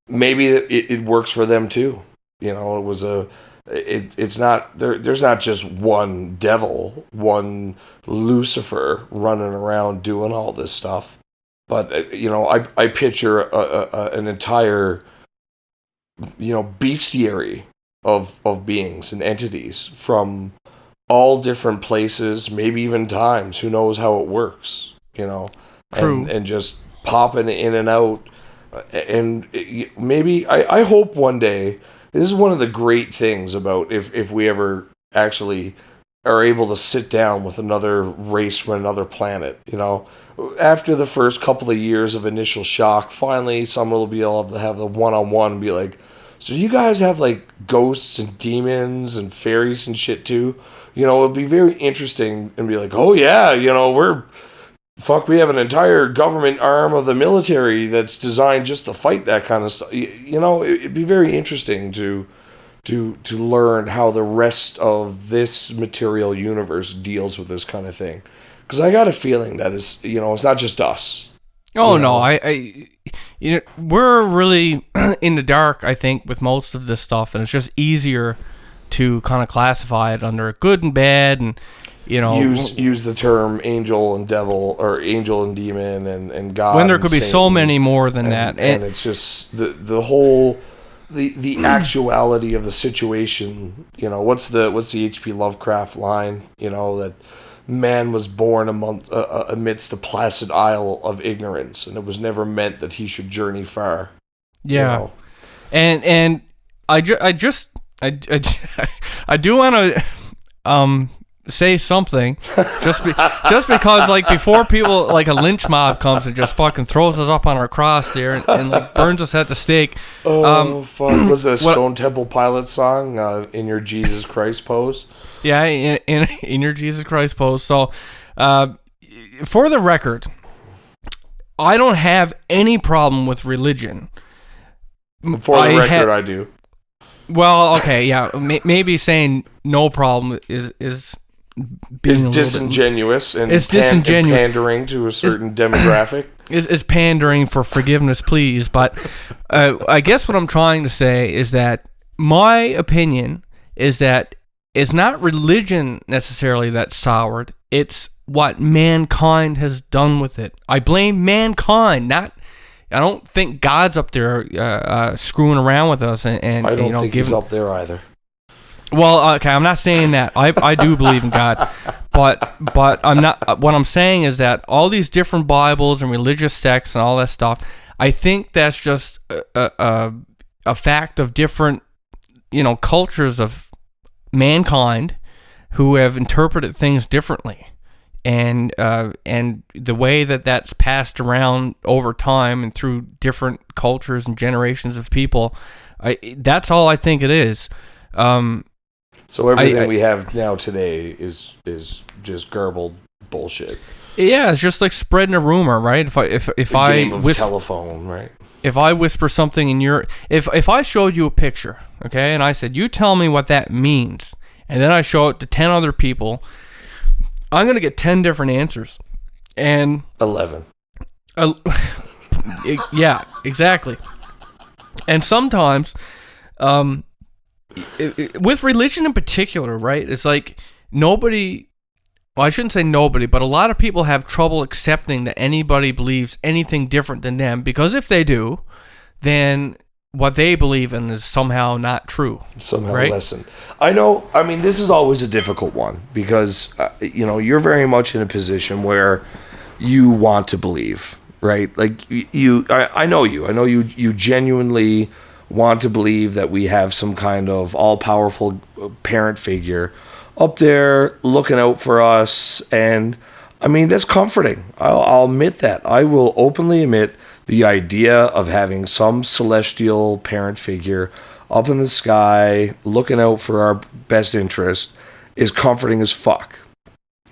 maybe it works for them too. It's not there's not just one devil, one Lucifer running around doing all this stuff. But I picture an entire bestiary of beings and entities from all different places, maybe even times. Who knows how it works? True. And just popping in and out. And maybe I hope one day. This is one of the great things about if we ever actually are able to sit down with another race from another planet. After the first couple of years of initial shock, finally someone will be able to have the one-on-one and be like, so you guys have like ghosts and demons and fairies and shit too? It would be very interesting and be like, oh yeah, we have an entire government arm of the military that's designed just to fight that kind of stuff. It'd be very interesting to learn how the rest of this material universe deals with this kind of thing. Because I got a feeling that it's not just us. Oh no, we're really in the dark, I think, with most of this stuff, and it's just easier to kind of classify it under good and bad, and use the term angel and devil, or angel and demon, and God. When there could be so many more than that, and it's just the whole the actuality of the situation. What's the H.P. Lovecraft line? That man was born amidst a placid isle of ignorance, and it was never meant that he should journey far. Yeah, and I do want to say something just because, like, before people, like, a lynch mob comes and just fucking throws us up on our cross there and like burns us at the stake. Fuck. Was it a Stone Temple Pilots song, In Your Jesus Christ Pose? Yeah, in your Jesus Christ pose. So for the record, I don't have any problem with religion. For the record, I do. Well, okay, yeah, maybe saying no problem is being disingenuous and disingenuous. Pandering to a certain demographic. It's pandering for forgiveness, please. But I guess what I'm trying to say is that my opinion is that it's not religion necessarily that's soured. It's what mankind has done with it. I blame mankind, I don't think God's up there screwing around with us and I don't think he's up there either. Well, okay, I'm not saying that. I do believe in God, but I'm not. What I'm saying is that all these different Bibles and religious sects and all that stuff, I think that's just a fact of different, cultures of mankind who have interpreted things differently. And the way that that's passed around over time and through different cultures and generations of people, that's all I think it is. So everything we have now today is just garbled bullshit. Yeah, it's just like spreading a rumor, right? If I telephone, right? If I whisper something in your, if I showed you a picture, okay, and I said, you tell me what that means, and then I show it to 10 other people, I'm gonna get 10 different answers, and 11. Yeah, exactly. And sometimes, with religion in particular, right? It's like nobody. Well, I shouldn't say nobody, but a lot of people have trouble accepting that anybody believes anything different than them, because if they do, then what they believe in is somehow not true. Somehow right? lessened. I know. I mean, this is always a difficult one because, you're very much in a position where you want to believe, right? Like I know you. I know you genuinely want to believe that we have some kind of all-powerful parent figure up there looking out for us, and I mean, that's comforting. I'll admit that. I will openly admit the idea of having some celestial parent figure up in the sky looking out for our best interest is comforting as fuck,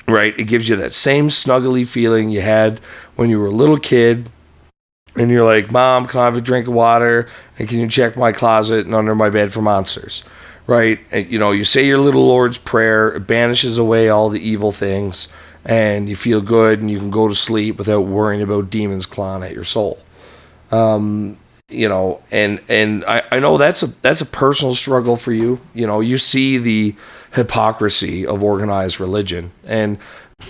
right? It gives you that same snuggly feeling you had when you were a little kid and you're like, Mom, can I have a drink of water, and can you check my closet and under my bed for monsters? Right? And, you say your little Lord's Prayer, it banishes away all the evil things, and you feel good, and you can go to sleep without worrying about demons clawing at your soul. And I know that's a personal struggle for you. You see the hypocrisy of organized religion, and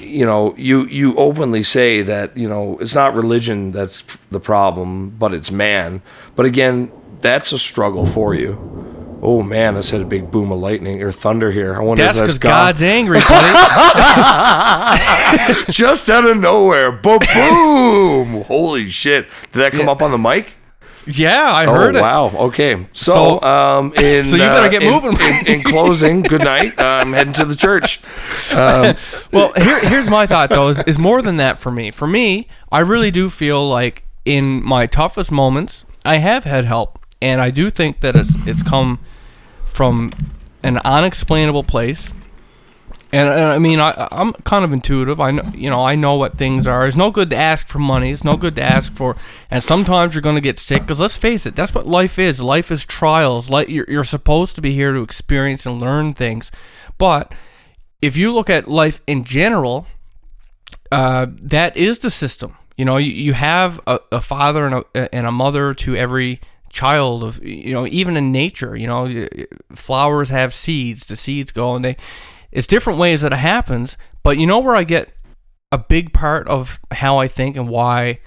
you openly say that it's not religion that's the problem, but it's man. But again, that's a struggle for you. Oh man, I just had a big boom of lightning or thunder here. I wonder if that's because God's angry, buddy. Just out of nowhere, boom! Holy shit! Did that come up on the mic? Yeah, I heard it. Oh wow. Okay, so so you better get moving. In closing, good night. I'm heading to the church. Well, here's my thought though: is more than that for me. For me, I really do feel like in my toughest moments, I have had help. And I do think that it's come from an unexplainable place. And I mean, I'm kind of intuitive. I know what things are. It's no good to ask for money. It's no good to ask for. And sometimes you're going to get sick. Because let's face it, that's what life is. Life is trials. You're supposed to be here to experience and learn things. But if you look at life in general, that is the system. You have a father and a mother to every child of, even in nature, flowers have seeds, the seeds go, and it's different ways that it happens. But where I get a big part of how I think and why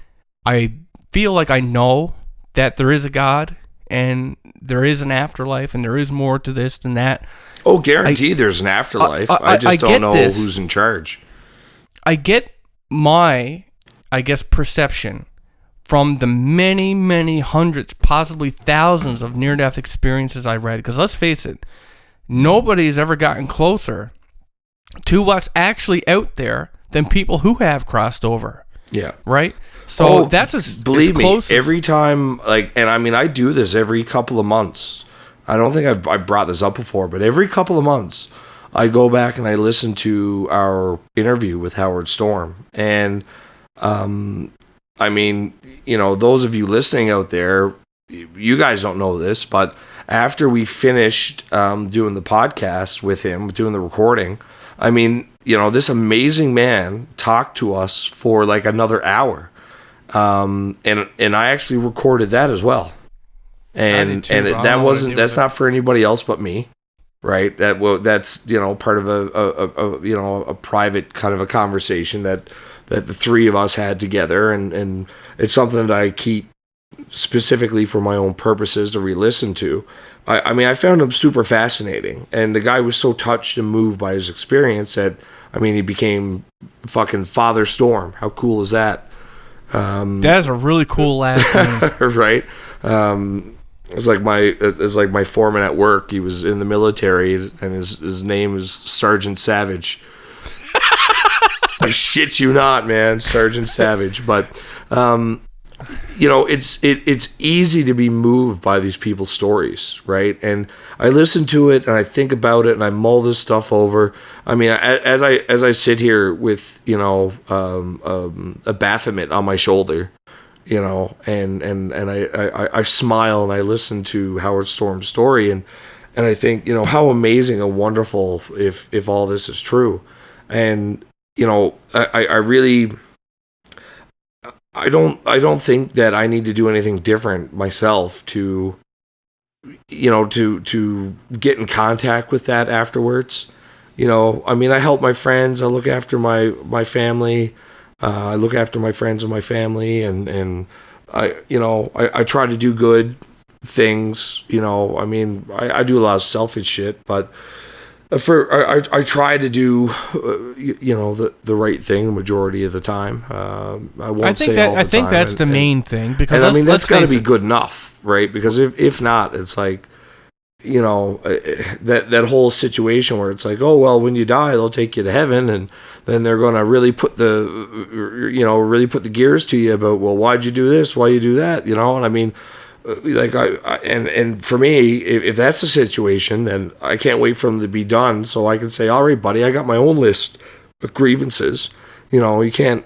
I feel like I know that there is a God and there is an afterlife and there is more to this than that. Oh, guaranteed there's an afterlife. I just don't know who's in charge. I get my, perception from the many, many hundreds, possibly thousands of near-death experiences I read. Because let's face it, nobody's ever gotten closer to what's actually out there than people who have crossed over. Yeah. Right? So that's believe me, every time, and I mean, I do this every couple of months. I don't think I brought this up before, but every couple of months, I go back and I listen to our interview with Howard Storm. And, I mean, those of you listening out there, you guys don't know this, but after we finished doing the podcast with him, doing the recording, I mean, this amazing man talked to us for like another hour. And I actually recorded that as well. And that's not for anybody else but me. Right. That's, part of a private kind of a conversation that the three of us had together. And it's something that I keep specifically for my own purposes to re-listen to. I mean, I found him super fascinating. And the guy was so touched and moved by his experience that, I mean, he became fucking Father Storm. How cool is that? That's a really cool last name. Right? It's like my foreman at work. He was in the military, and his name is Sergeant Savage. I shit you not, man, Sergeant Savage. But it's easy to be moved by these people's stories, right? And I listen to it and I think about it and I mull this stuff over. I mean, as I sit here with a Baphomet on my shoulder, and I smile and I listen to Howard Storm's story and I think, how amazing and wonderful if all this is true. And I really, I don't think that I need to do anything different myself to get in contact with that afterwards. I mean, I help my friends. I look after my family. I look after my friends and my family, and I try to do good things. I mean, I do a lot of selfish shit, but I try to do the right thing the majority of the time. I think that's the main thing, because that's got to be good enough, right? Because if not, it's like that whole situation where it's like, oh well, when you die they'll take you to heaven, and then they're going to really put the gears to you about, well, why'd you do this, why you do that, and I mean, like and for me, if that's the situation, then I can't wait for them to be done so I can say, all right, buddy, I got my own list of grievances. You can't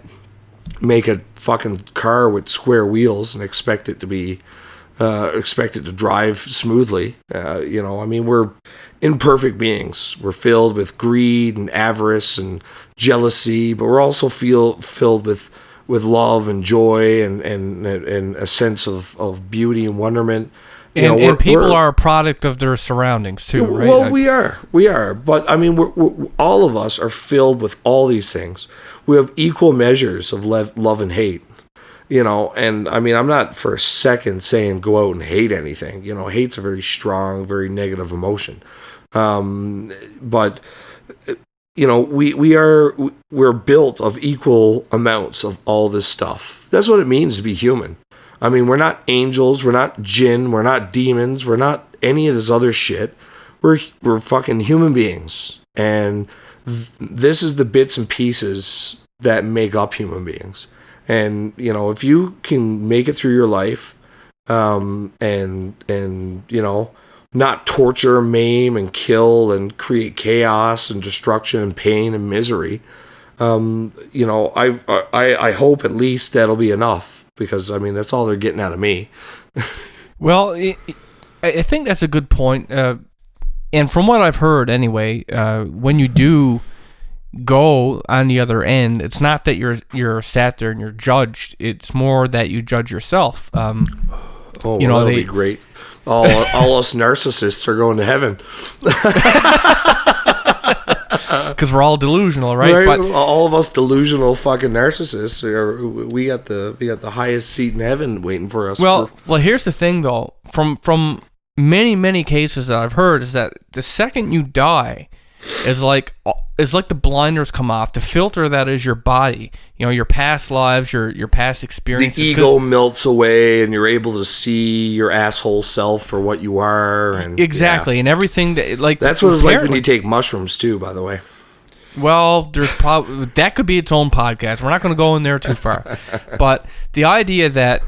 make a fucking car with square wheels and expect it to drive smoothly. I mean, we're imperfect beings. We're filled with greed and avarice and jealousy, but we're also filled with love and joy and a sense of beauty and wonderment. And people are a product of their surroundings too, right? Well, we are. But I mean, we're all of us are filled with all these things. We have equal measures of love and hate. And I mean, I'm not for a second saying go out and hate anything. Hate's a very strong, very negative emotion. But we're built of equal amounts of all this stuff. That's what it means to be human. I mean, we're not angels, we're not jinn, we're not demons, we're not any of this other shit. We're fucking human beings. And this is the bits and pieces that make up human beings. And, if you can make it through your life, and not torture, maim, and kill, and create chaos and destruction and pain and misery, I hope at least that'll be enough, because, I mean, that's all they're getting out of me. Well, I think that's a good point. And from what I've heard anyway, when you do go on the other end, it's not that you're sat there and you're judged. It's more that you judge yourself. That'll be great. All us narcissists are going to heaven. Because we're all delusional, right? But all of us delusional fucking narcissists, we got the highest seat in heaven waiting for us. Well, here's the thing, though. From many cases that I've heard, is that the second you die is like the blinders come off, the filter that is your body, your past lives, your past experiences. The ego melts away, and you're able to see your asshole self for what you are. And exactly, and everything that's what it's like when you take mushrooms too. By the way, well, there's probably that could be its own podcast. We're not going to go in there too far, but the idea that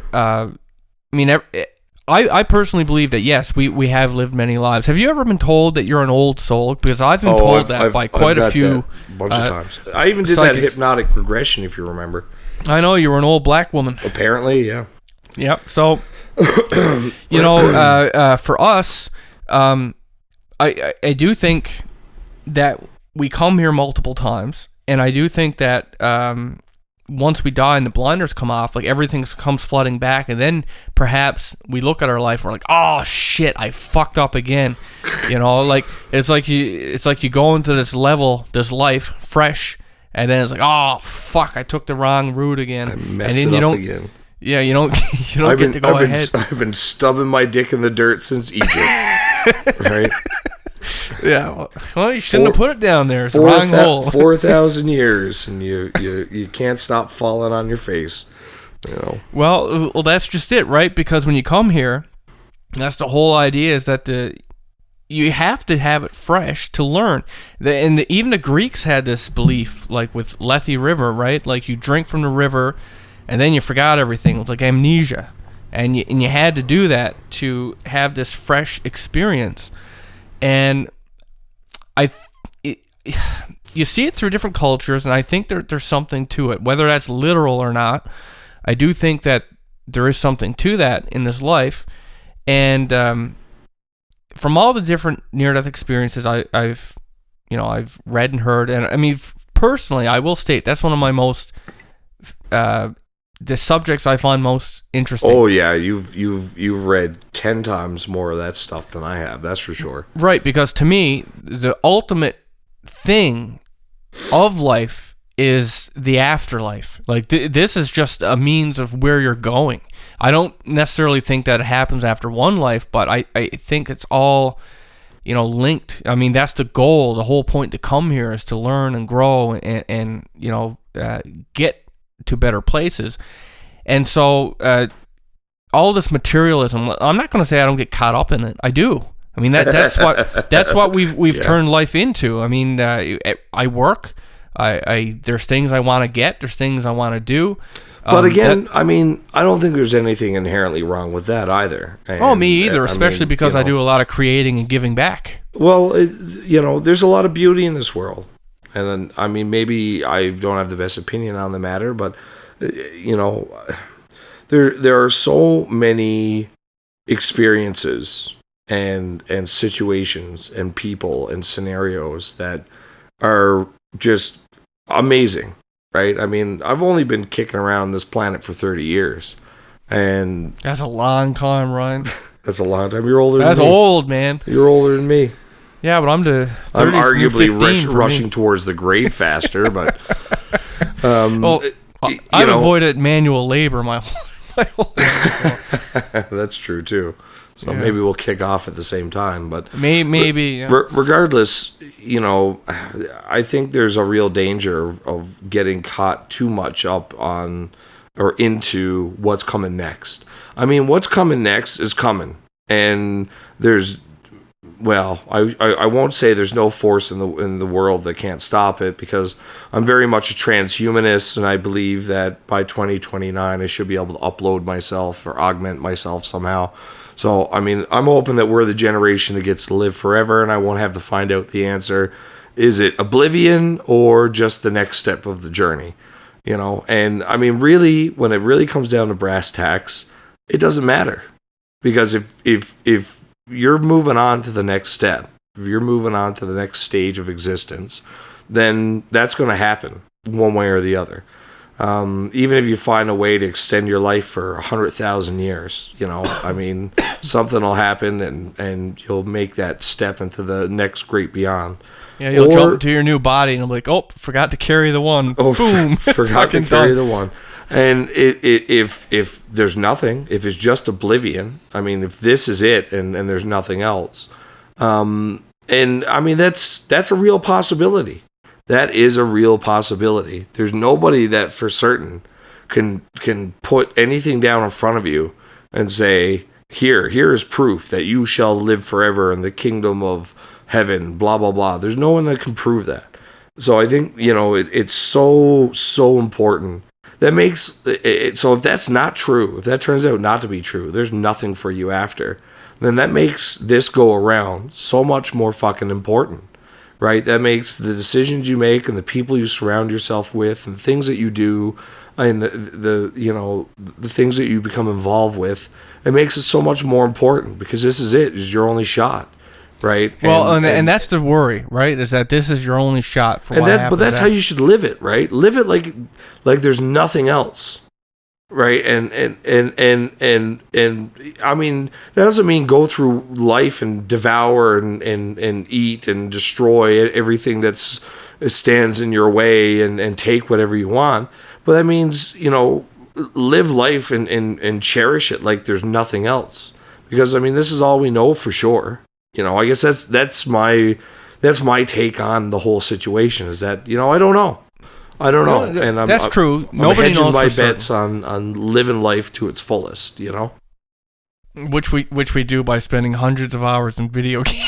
I personally believe that, yes, we have lived many lives. Have you ever been told that you're an old soul? Because I've been told that by quite a few. A bunch of times. I even did psychics. That hypnotic regression, if you remember. I know, you were an old black woman. Apparently, yeah. Yep. So, for us, I do think that we come here multiple times, and I do think that once we die and the blinders come off, like everything comes flooding back, and then perhaps we look at our life and we're like, oh shit, I fucked up again. Like it's like you go into this life fresh, and then it's like, oh fuck, I took the wrong route again. I messed it up again. Yeah, you don't get to go ahead. I've been stubbing my dick in the dirt since Egypt. Right? Yeah, well, you shouldn't have put it down there. It's the wrong hole. 4,000 years, and you can't stop falling on your face. You know. Well, that's just it, right? Because when you come here, that's the whole idea, is that you have to have it fresh to learn. Even the Greeks had this belief, like with Lethe River, right? Like you drink from the river, and then you forgot everything. It was like amnesia, and you had to do that to have this fresh experience. And you see it through different cultures, and I think there's something to it, whether that's literal or not. I do think that there is something to that in this life, and from all the different near-death experiences I've read and heard, and I mean personally, I will state that's one of my most the subjects I find most interesting. Oh yeah, you've read 10 times more of that stuff than I have. That's for sure. Right, because to me, the ultimate thing of life is the afterlife. Like this is just a means of where you're going. I don't necessarily think that it happens after one life, but I think it's all, linked. I mean, that's the goal. The whole point to come here is to learn and grow and get to better places. And so all this materialism, I'm not going to say I don't get caught up in it. I do. I mean, that's what we've turned life into. I mean, I work. There's things I want to get. There's things I want to do. But again, I mean, I don't think there's anything inherently wrong with that either. And, me either, especially because I do a lot of creating and giving back. Well, there's a lot of beauty in this world. And then, I mean, maybe I don't have the best opinion on the matter, but, there are so many experiences and situations and people and scenarios that are just amazing. Right? I mean, I've only been kicking around this planet for 30 years. And that's a long time, Ryan. That's a long time. You're older than me. That's old, man. You're older than me. Yeah, but I'm arguably rushing towards the grave faster, but I've avoided manual labor my whole life. So. That's true too. So maybe we'll kick off at the same time, but maybe. Regardless, I think there's a real danger of getting caught too much up on or into what's coming next. I mean, what's coming next is coming, and there's, well, I won't say there's no force in the world that can't stop it, because I'm very much a transhumanist, and I believe that by 2029 I should be able to upload myself or augment myself somehow. So, I mean, I'm hoping that we're the generation that gets to live forever, and I won't have to find out the answer. Is it oblivion or just the next step of the journey? And I mean, really, when it really comes down to brass tacks, it doesn't matter. Because if you're moving on to the next step, if you're moving on to the next stage of existence, then that's going to happen one way or the other. Even if you find a way to extend your life for 100,000 years, I mean, something will happen and you'll make that step into the next great beyond. Yeah, you'll jump to your new body and you'll be like, oh, forgot to carry the one. Oh, boom. Forgot to carry done. the one. And if there's nothing, if it's just oblivion, I mean, if this is it and there's nothing else, and I mean, that's a real possibility. That is a real possibility. There's nobody that for certain can put anything down in front of you and say, here is proof that you shall live forever in the kingdom of heaven, blah, blah, blah. There's no one that can prove that. So I think, it's so important. That makes it, so if that's not true, if that turns out not to be true, there's nothing for you after, then that makes this go around so much more fucking important. Right? That makes the decisions you make and the people you surround yourself with and the things that you do and the things that you become involved with, it makes it so much more important, because this is your only shot. Right? Well, and that's the worry, right? Is that this is your only shot for what happens. But that's how you should live it, right? Live it like there's nothing else. Right, and I mean, that doesn't mean go through life and devour and eat and destroy everything that stands in your way and take whatever you want. But that means, live life and cherish it like there's nothing else. Because I mean, this is all we know for sure. I guess that's my take on the whole situation, is that I don't know. I don't know, No, and that's true. I'm Nobody hedging knows my for bets on living life to its fullest. You know, which we do by spending hundreds of hours in video games.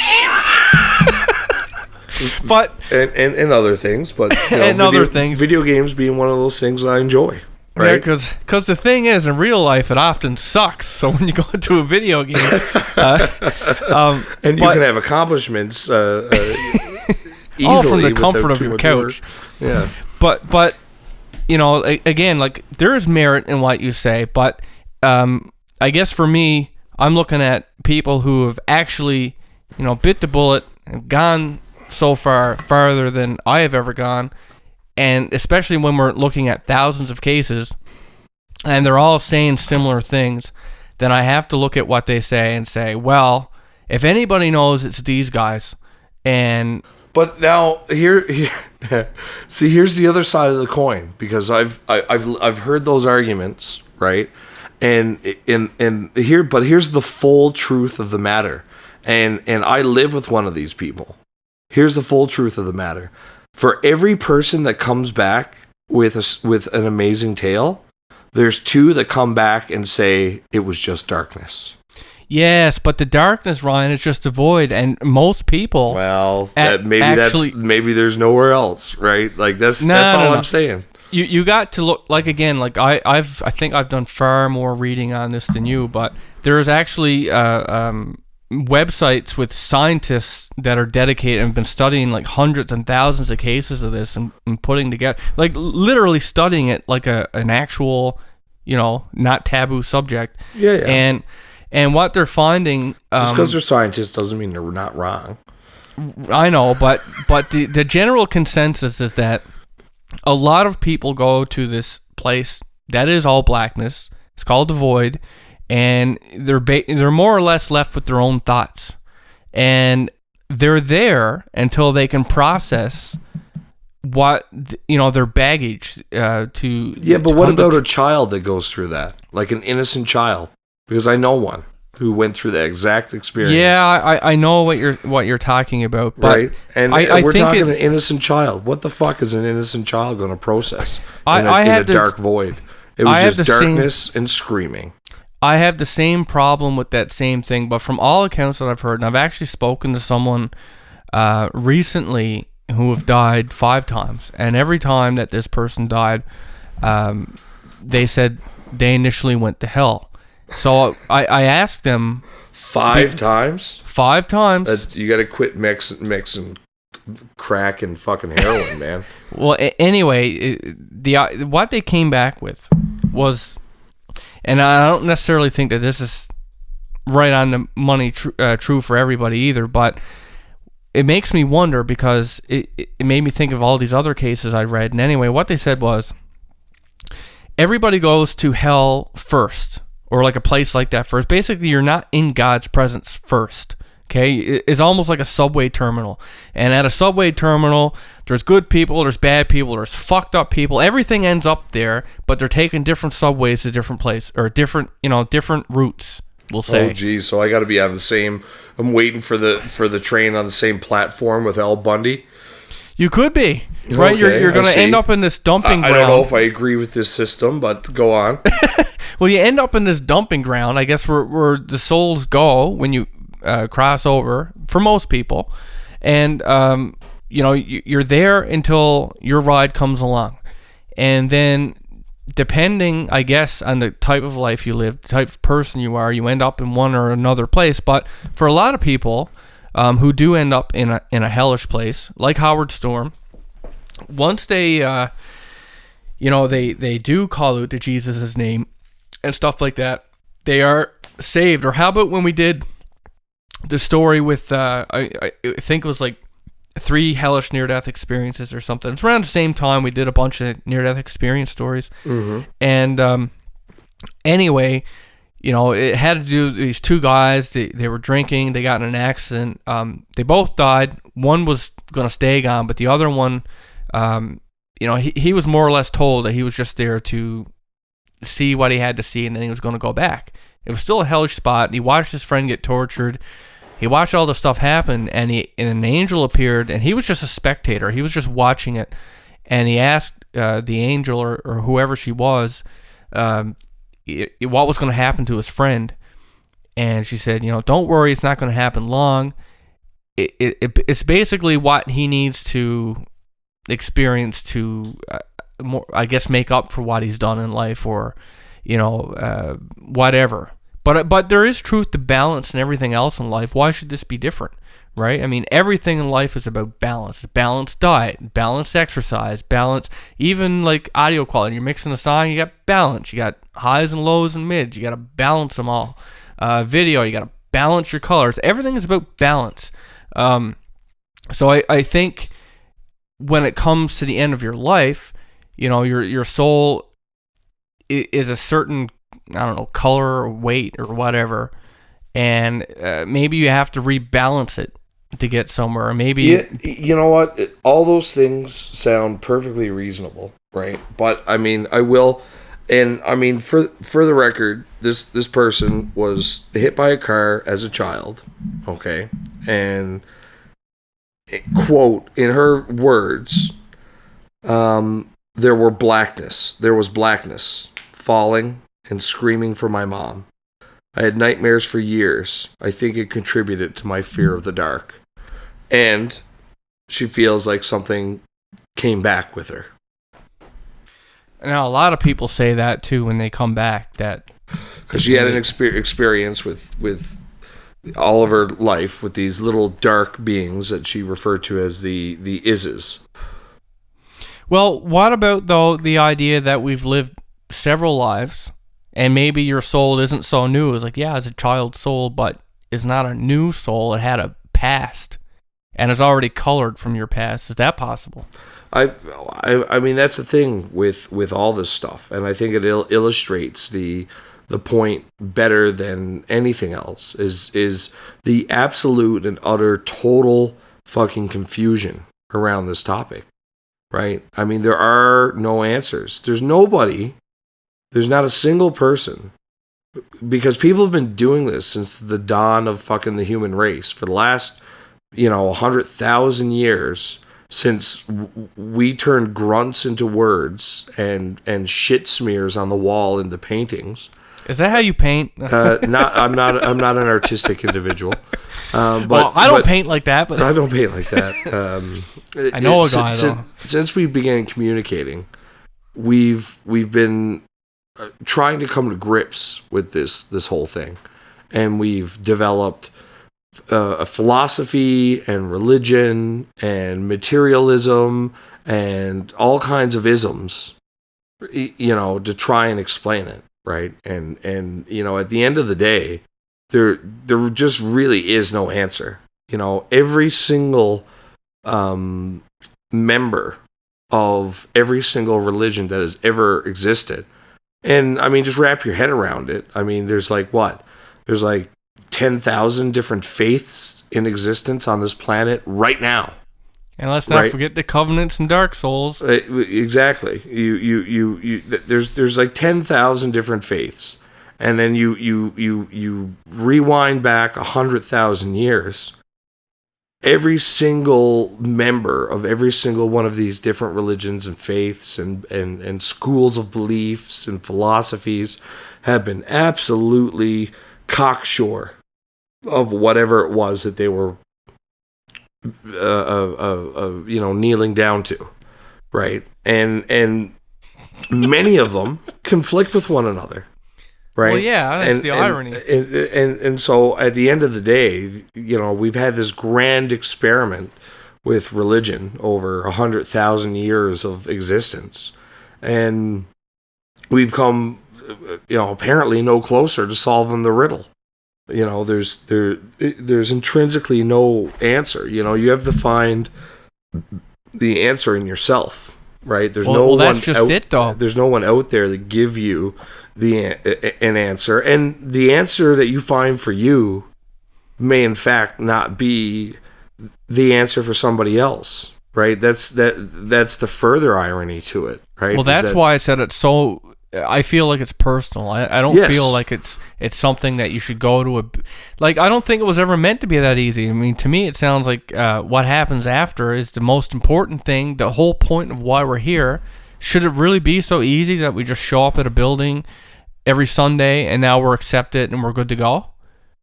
But and other things, but other things, video games being one of those things I enjoy. Right, yeah, because the thing is, in real life, it often sucks. So when you go into a video game, and you can have accomplishments easily all from the comfort of your couch. Yeah, but again, like there is merit in what you say, but I guess for me, I'm looking at people who have actually, bit the bullet and gone so farther than I have ever gone. And especially when we're looking at thousands of cases and they're all saying similar things, then I have to look at what they say and say, well, if anybody knows, it's these guys. But now here's the other side of the coin, because I've heard those arguments, right? And here's the full truth of the matter. And I live with one of these people. Here's the full truth of the matter. For every person that comes back with an amazing tale, there's two that come back and say it was just darkness. Yes, but the darkness, Ryan, is just a void, and most people. Well, maybe there's nowhere else, right? Like that's all I'm saying. You got to look, like, again, like I think I've done far more reading on this than you, but there's actually websites with scientists that are dedicated and have been studying like hundreds and thousands of cases of this and putting together, like literally studying it like an actual, not taboo subject. Yeah. And what they're finding, just because they're scientists doesn't mean they're not wrong. I know, but the general consensus is that a lot of people go to this place that is all blackness. It's called the void. And they're more or less left with their own thoughts, and they're there until they can process what their baggage to. Yeah, but what about a child that goes through that, like an innocent child? Because I know one who went through that exact experience. Yeah, I know what you're talking about, but right? And we're talking an innocent child. What the fuck is an innocent child going to process in a dark void? It was just darkness and screaming. I have the same problem with that same thing, but from all accounts that I've heard, and I've actually spoken to someone recently who have died 5 times, and every time that this person died, they said they initially went to hell. So I asked them 5 times. 5 times. You got to quit mixing crack and fucking heroin, man. Well, anyway, what they came back with was. And I don't necessarily think that this is right on the money true for everybody either, but it makes me wonder because it made me think of all these other cases I read. And anyway, what they said was everybody goes to hell first, or like a place like that first. Basically, you're not in God's presence first. Okay, it's almost like a subway terminal. And at a subway terminal, there's good people, there's bad people, there's fucked up people. Everything ends up there, but they're taking different subways to different places, or different routes, we'll say. Oh, geez, so I got to be on the same. I'm waiting for the train on the same platform with Al Bundy. You could be, right? Okay, you're going to end up in this dumping ground. I don't know if I agree with this system, but go on. Well, you end up in this dumping ground, I guess, where the souls go when you cross over, for most people, and you're there until your ride comes along, and then depending, I guess, on the type of life you live, the type of person you are, you end up in one or another place. But for a lot of people who do end up in a hellish place, like Howard Storm, once they they do call out to Jesus' name and stuff like that, they are saved. Or how about when we did the story with I think it was like 3 hellish near-death experiences or something. It's around the same time we did a bunch of near-death experience stories. Mm-hmm. And anyway, it had to do with these 2 guys. They were drinking. They got in an accident. They both died. One was going to stay gone, but the other one, he was more or less told that he was just there to see what he had to see, and then he was going to go back. It was still a hellish spot, and he watched his friend get tortured. He watched all this stuff happen, and an angel appeared, and he was just a spectator. He was just watching it. and he asked the angel or whoever she was what was going to happen to his friend. And she said, don't worry, it's not going to happen long. It's basically what he needs to experience to, more, I guess, make up for what he's done in life, or, whatever. But there is truth to balance and everything else in life. Why should this be different, right? I mean, everything in life is about balance. Balanced diet, balanced exercise, balance, even like audio quality. You're mixing a song, you got balance. You got highs and lows and mids. You got to balance them all. Video, you got to balance your colors. Everything is about balance. So I think when it comes to the end of your life, your soul is a certain, I don't know, color or weight or whatever, and maybe you have to rebalance it to get somewhere. Or maybe you know what? All those things sound perfectly reasonable, right? But I mean, I will, and I mean, for the record, this person was hit by a car as a child, okay, and quote, in her words, there was blackness falling and screaming for my mom. I had nightmares for years. I think it contributed to my fear of the dark. And she feels like something came back with her. Now, a lot of people say that too when they come back, that because she had an experience with all of her life with these little dark beings that she referred to as the Ises. Well, what about, though, the idea that we've lived several lives, and maybe your soul isn't so new? It's like, yeah, it's a child soul, but it's not a new soul. It had a past, and it's already colored from your past. Is that possible? I mean, that's the thing with all this stuff, and I think it illustrates the point better than anything else is the absolute and utter total fucking confusion around this topic, right? I mean, there are no answers. There's not a single person, because people have been doing this since the dawn of fucking the human race for the last, 100,000 years, since we turned grunts into words and shit smears on the wall into paintings. Is that how you paint? I'm not an artistic individual. But I don't paint like that. But I don't paint like that. I know a guy though. Since we began communicating, we've been trying to come to grips with this whole thing, and we've developed a philosophy and religion and materialism and all kinds of isms, to try and explain it. Right. And at the end of the day, there just really is no answer. Every single member of every single religion that has ever existed. And I mean, just wrap your head around it. I mean, there's like 10,000 different faiths in existence on this planet right now. And let's not forget the covenants and dark souls. Exactly. There's like 10,000 different faiths, and then you rewind back 100,000 years. Every single member of every single one of these different religions and faiths and schools of beliefs and philosophies have been absolutely cocksure of whatever it was that they were kneeling down to, right? And many of them conflict with one another, right? Well, yeah, that's the irony. And so at the end of the day, we've had this grand experiment with religion over 100,000 years of existence, and we've come, apparently no closer to solving the riddle. There's intrinsically no answer. You have to find the answer in yourself, right? There's that's just it, though. There's no one out there that give you an answer, and the answer that you find for you may in fact not be the answer for somebody else, right? That's the further irony to it, right? Well, that's why I said it's so I feel like it's personal. I don't feel like it's something that you should go to like, I don't think it was ever meant to be that easy. I mean, to me, it sounds like what happens after is the most important thing, the whole point of why we're here. Should it really be so easy that we just show up at a building every Sunday and now we're accepted and we're good to go?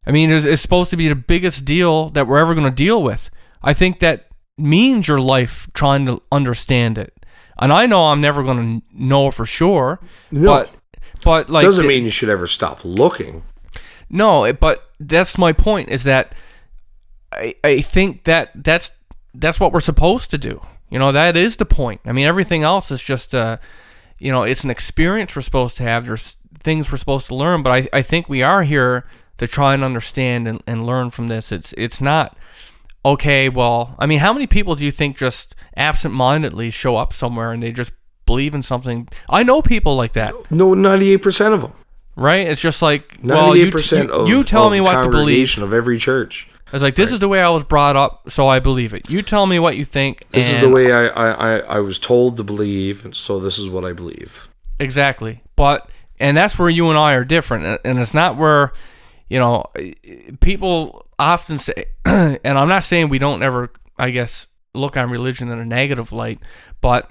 I mean, it's supposed to be the biggest deal that we're ever going to deal with. I think that means your life trying to understand it. And I know I'm never going to know for sure. No. But like, doesn't mean you should ever stop looking. No, but that's my point, is that I think that's what we're supposed to do. You know, that is the point. I mean, everything else is just, it's an experience we're supposed to have. There's things we're supposed to learn, but I think we are here to try and understand and learn from this. It's not, okay, well, I mean, how many people do you think just absent-mindedly show up somewhere and they just believe in something? I know people like that. No, 98% of them. Right? It's just like, 98% well, you tell me what to believe. Of every church. It's like, this is the way I was brought up, so I believe it. You tell me what you think. This is the way I was told to believe, so this is what I believe. Exactly. And that's where you and I are different. And it's not where, people often say, and I'm not saying we don't ever, I guess, look on religion in a negative light, but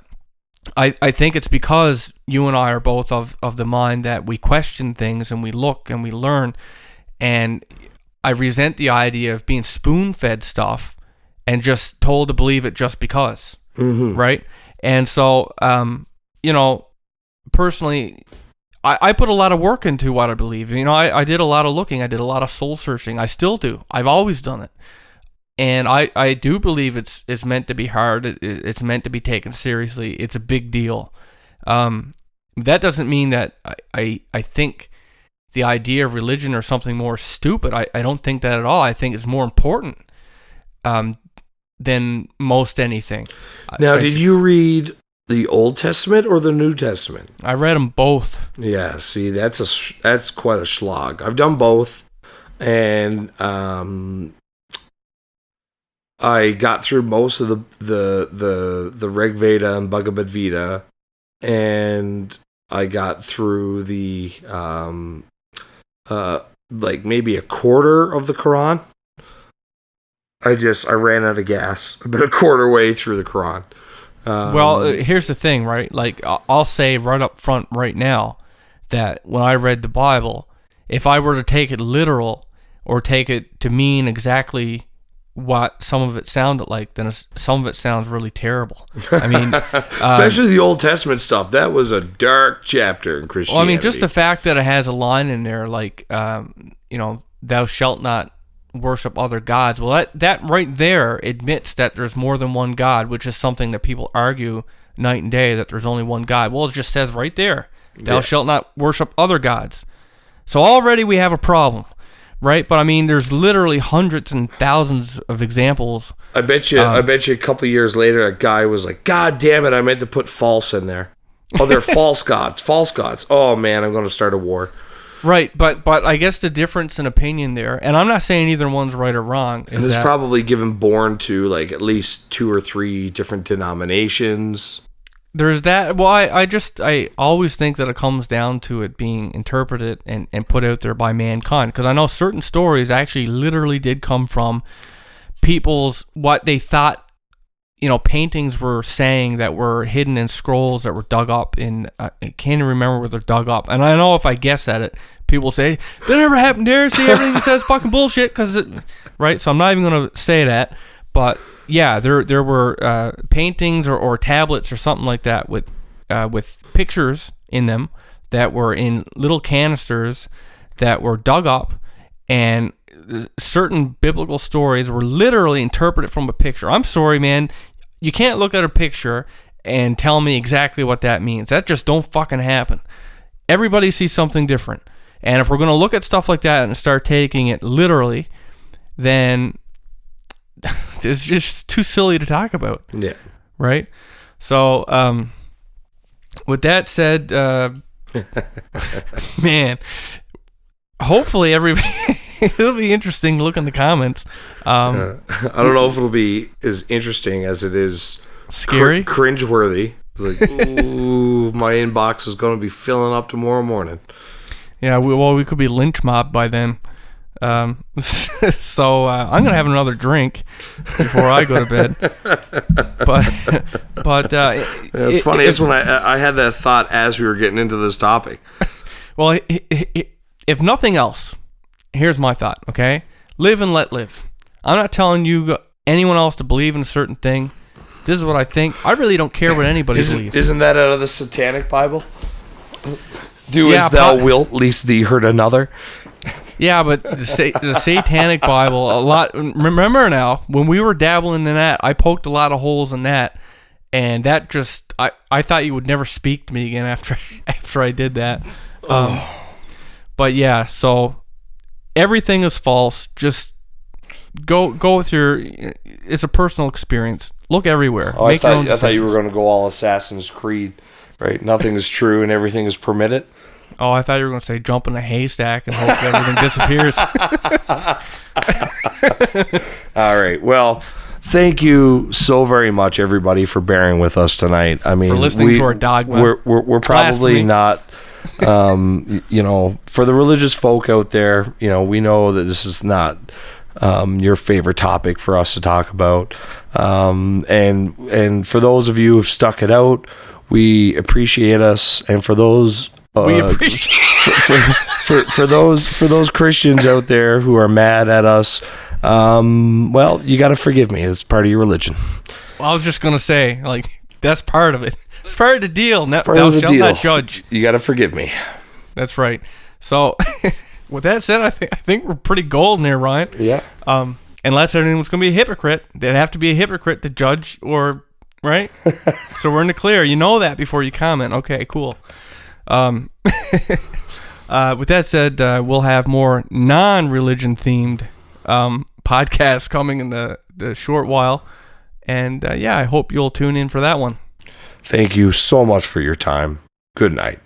I think it's because you and I are both of the mind that we question things and we look and we learn. And I resent the idea of being spoon-fed stuff and just told to believe it just because, right? And so, personally, I put a lot of work into what I believe. I did a lot of looking. I did a lot of soul searching. I still do. I've always done it. And I do believe it's meant to be hard. It's meant to be taken seriously. It's a big deal. That doesn't mean that I think the idea of religion or something more stupid. I don't think that at all. I think it's more important than most anything. Now, did you read the Old Testament or the New Testament? I read them both. Yeah, see, that's quite a slog. I've done both, and I got through most of the Rig Veda and Bhagavad Gita, and I got through the like maybe a quarter of the Quran. I ran out of gas about a quarter way through the Quran. Well, here's the thing, right? Like, I'll say right up front right now that when I read the Bible, if I were to take it literal or take it to mean exactly what some of it sounded like, then some of it sounds really terrible. I mean, especially the Old Testament stuff. That was a dark chapter in Christianity. Well, I mean, just the fact that it has a line in there like, thou shalt not worship other gods. Well, that right there admits that there's more than one God, which is something that people argue night and day, that there's only one God. Well, it just says right there, thou shalt not worship other gods. So already we have a problem, right? But I mean, there's literally hundreds and thousands of examples. I bet you a couple of years later, a guy was like, God damn it, I meant to put false in there. Oh, they're false gods. Oh man, I'm going to start a war. Right, but I guess the difference in opinion there, and I'm not saying either one's right or wrong, is and it's probably given born to like at least 2 or 3 different denominations. There's that. Well, I always think that it comes down to it being interpreted and put out there by mankind, because I know certain stories actually literally did come from people's, what they thought, paintings were saying that were hidden in scrolls that were dug up in, I can't even remember where they're dug up. And I know if I guess at it, people say, that never happened there. See, everything he says fucking bullshit. Right? So I'm not even going to say that. But yeah, there were paintings or tablets or something like that with pictures in them that were in little canisters that were dug up, and certain biblical stories were literally interpreted from a picture. I'm sorry, man. You can't look at a picture and tell me exactly what that means. That just don't fucking happen. Everybody sees something different. And if we're going to look at stuff like that and start taking it literally, then it's just too silly to talk about. Yeah. Right? So, with that said, man, hopefully everybody... It'll be interesting to look in the comments. I don't know if it'll be as interesting as it is scary, cringeworthy. It's like, ooh, my inbox is going to be filling up tomorrow morning. Yeah, we could be lynch mobbed by then. So I'm gonna have another drink before I go to bed. But it's funny. It's when I had that thought as we were getting into this topic. Well, if nothing else, here's my thought. Okay, live and let live. I'm not telling you anyone else to believe in a certain thing. This is what I think. I really don't care what anybody believes. Isn't that out of the Satanic Bible? Do as thou wilt, lest thee hurt another. Yeah, but the Satanic Bible, a lot. Remember now, when we were dabbling in that, I poked a lot of holes in that, and that just, I thought you would never speak to me again after I did that. But yeah, so everything is false. Just go with your. It's a personal experience. Look everywhere. Oh, I thought you were going to go all Assassin's Creed, right? Nothing is true and everything is permitted. Oh, I thought you were going to say jump in a haystack and hope everything disappears. All right. Well, thank you so very much, everybody, for bearing with us tonight. I mean, for listening to our dogma. We're probably not, for the religious folk out there, we know that this is not your favorite topic for us to talk about. And for those of you who've stuck it out, we appreciate us. And for those we appreciate for those Christians out there who are mad at us, well, you got to forgive me. It's part of your religion. Well, I was just gonna say, like, that's part of it. It's part of the deal. Part of the deal. Not judge. You got to forgive me. That's right. So, with that said, I think we're pretty golden here, Ryan. Yeah. Unless anyone's gonna be a hypocrite, they'd have to be a hypocrite to judge, or right. So we're in the clear. You know that before you comment. Okay, cool. With that said, we'll have more non-religion themed podcasts coming in the short while, and I hope you'll tune in for that one. Thank you so much for your time. Good night.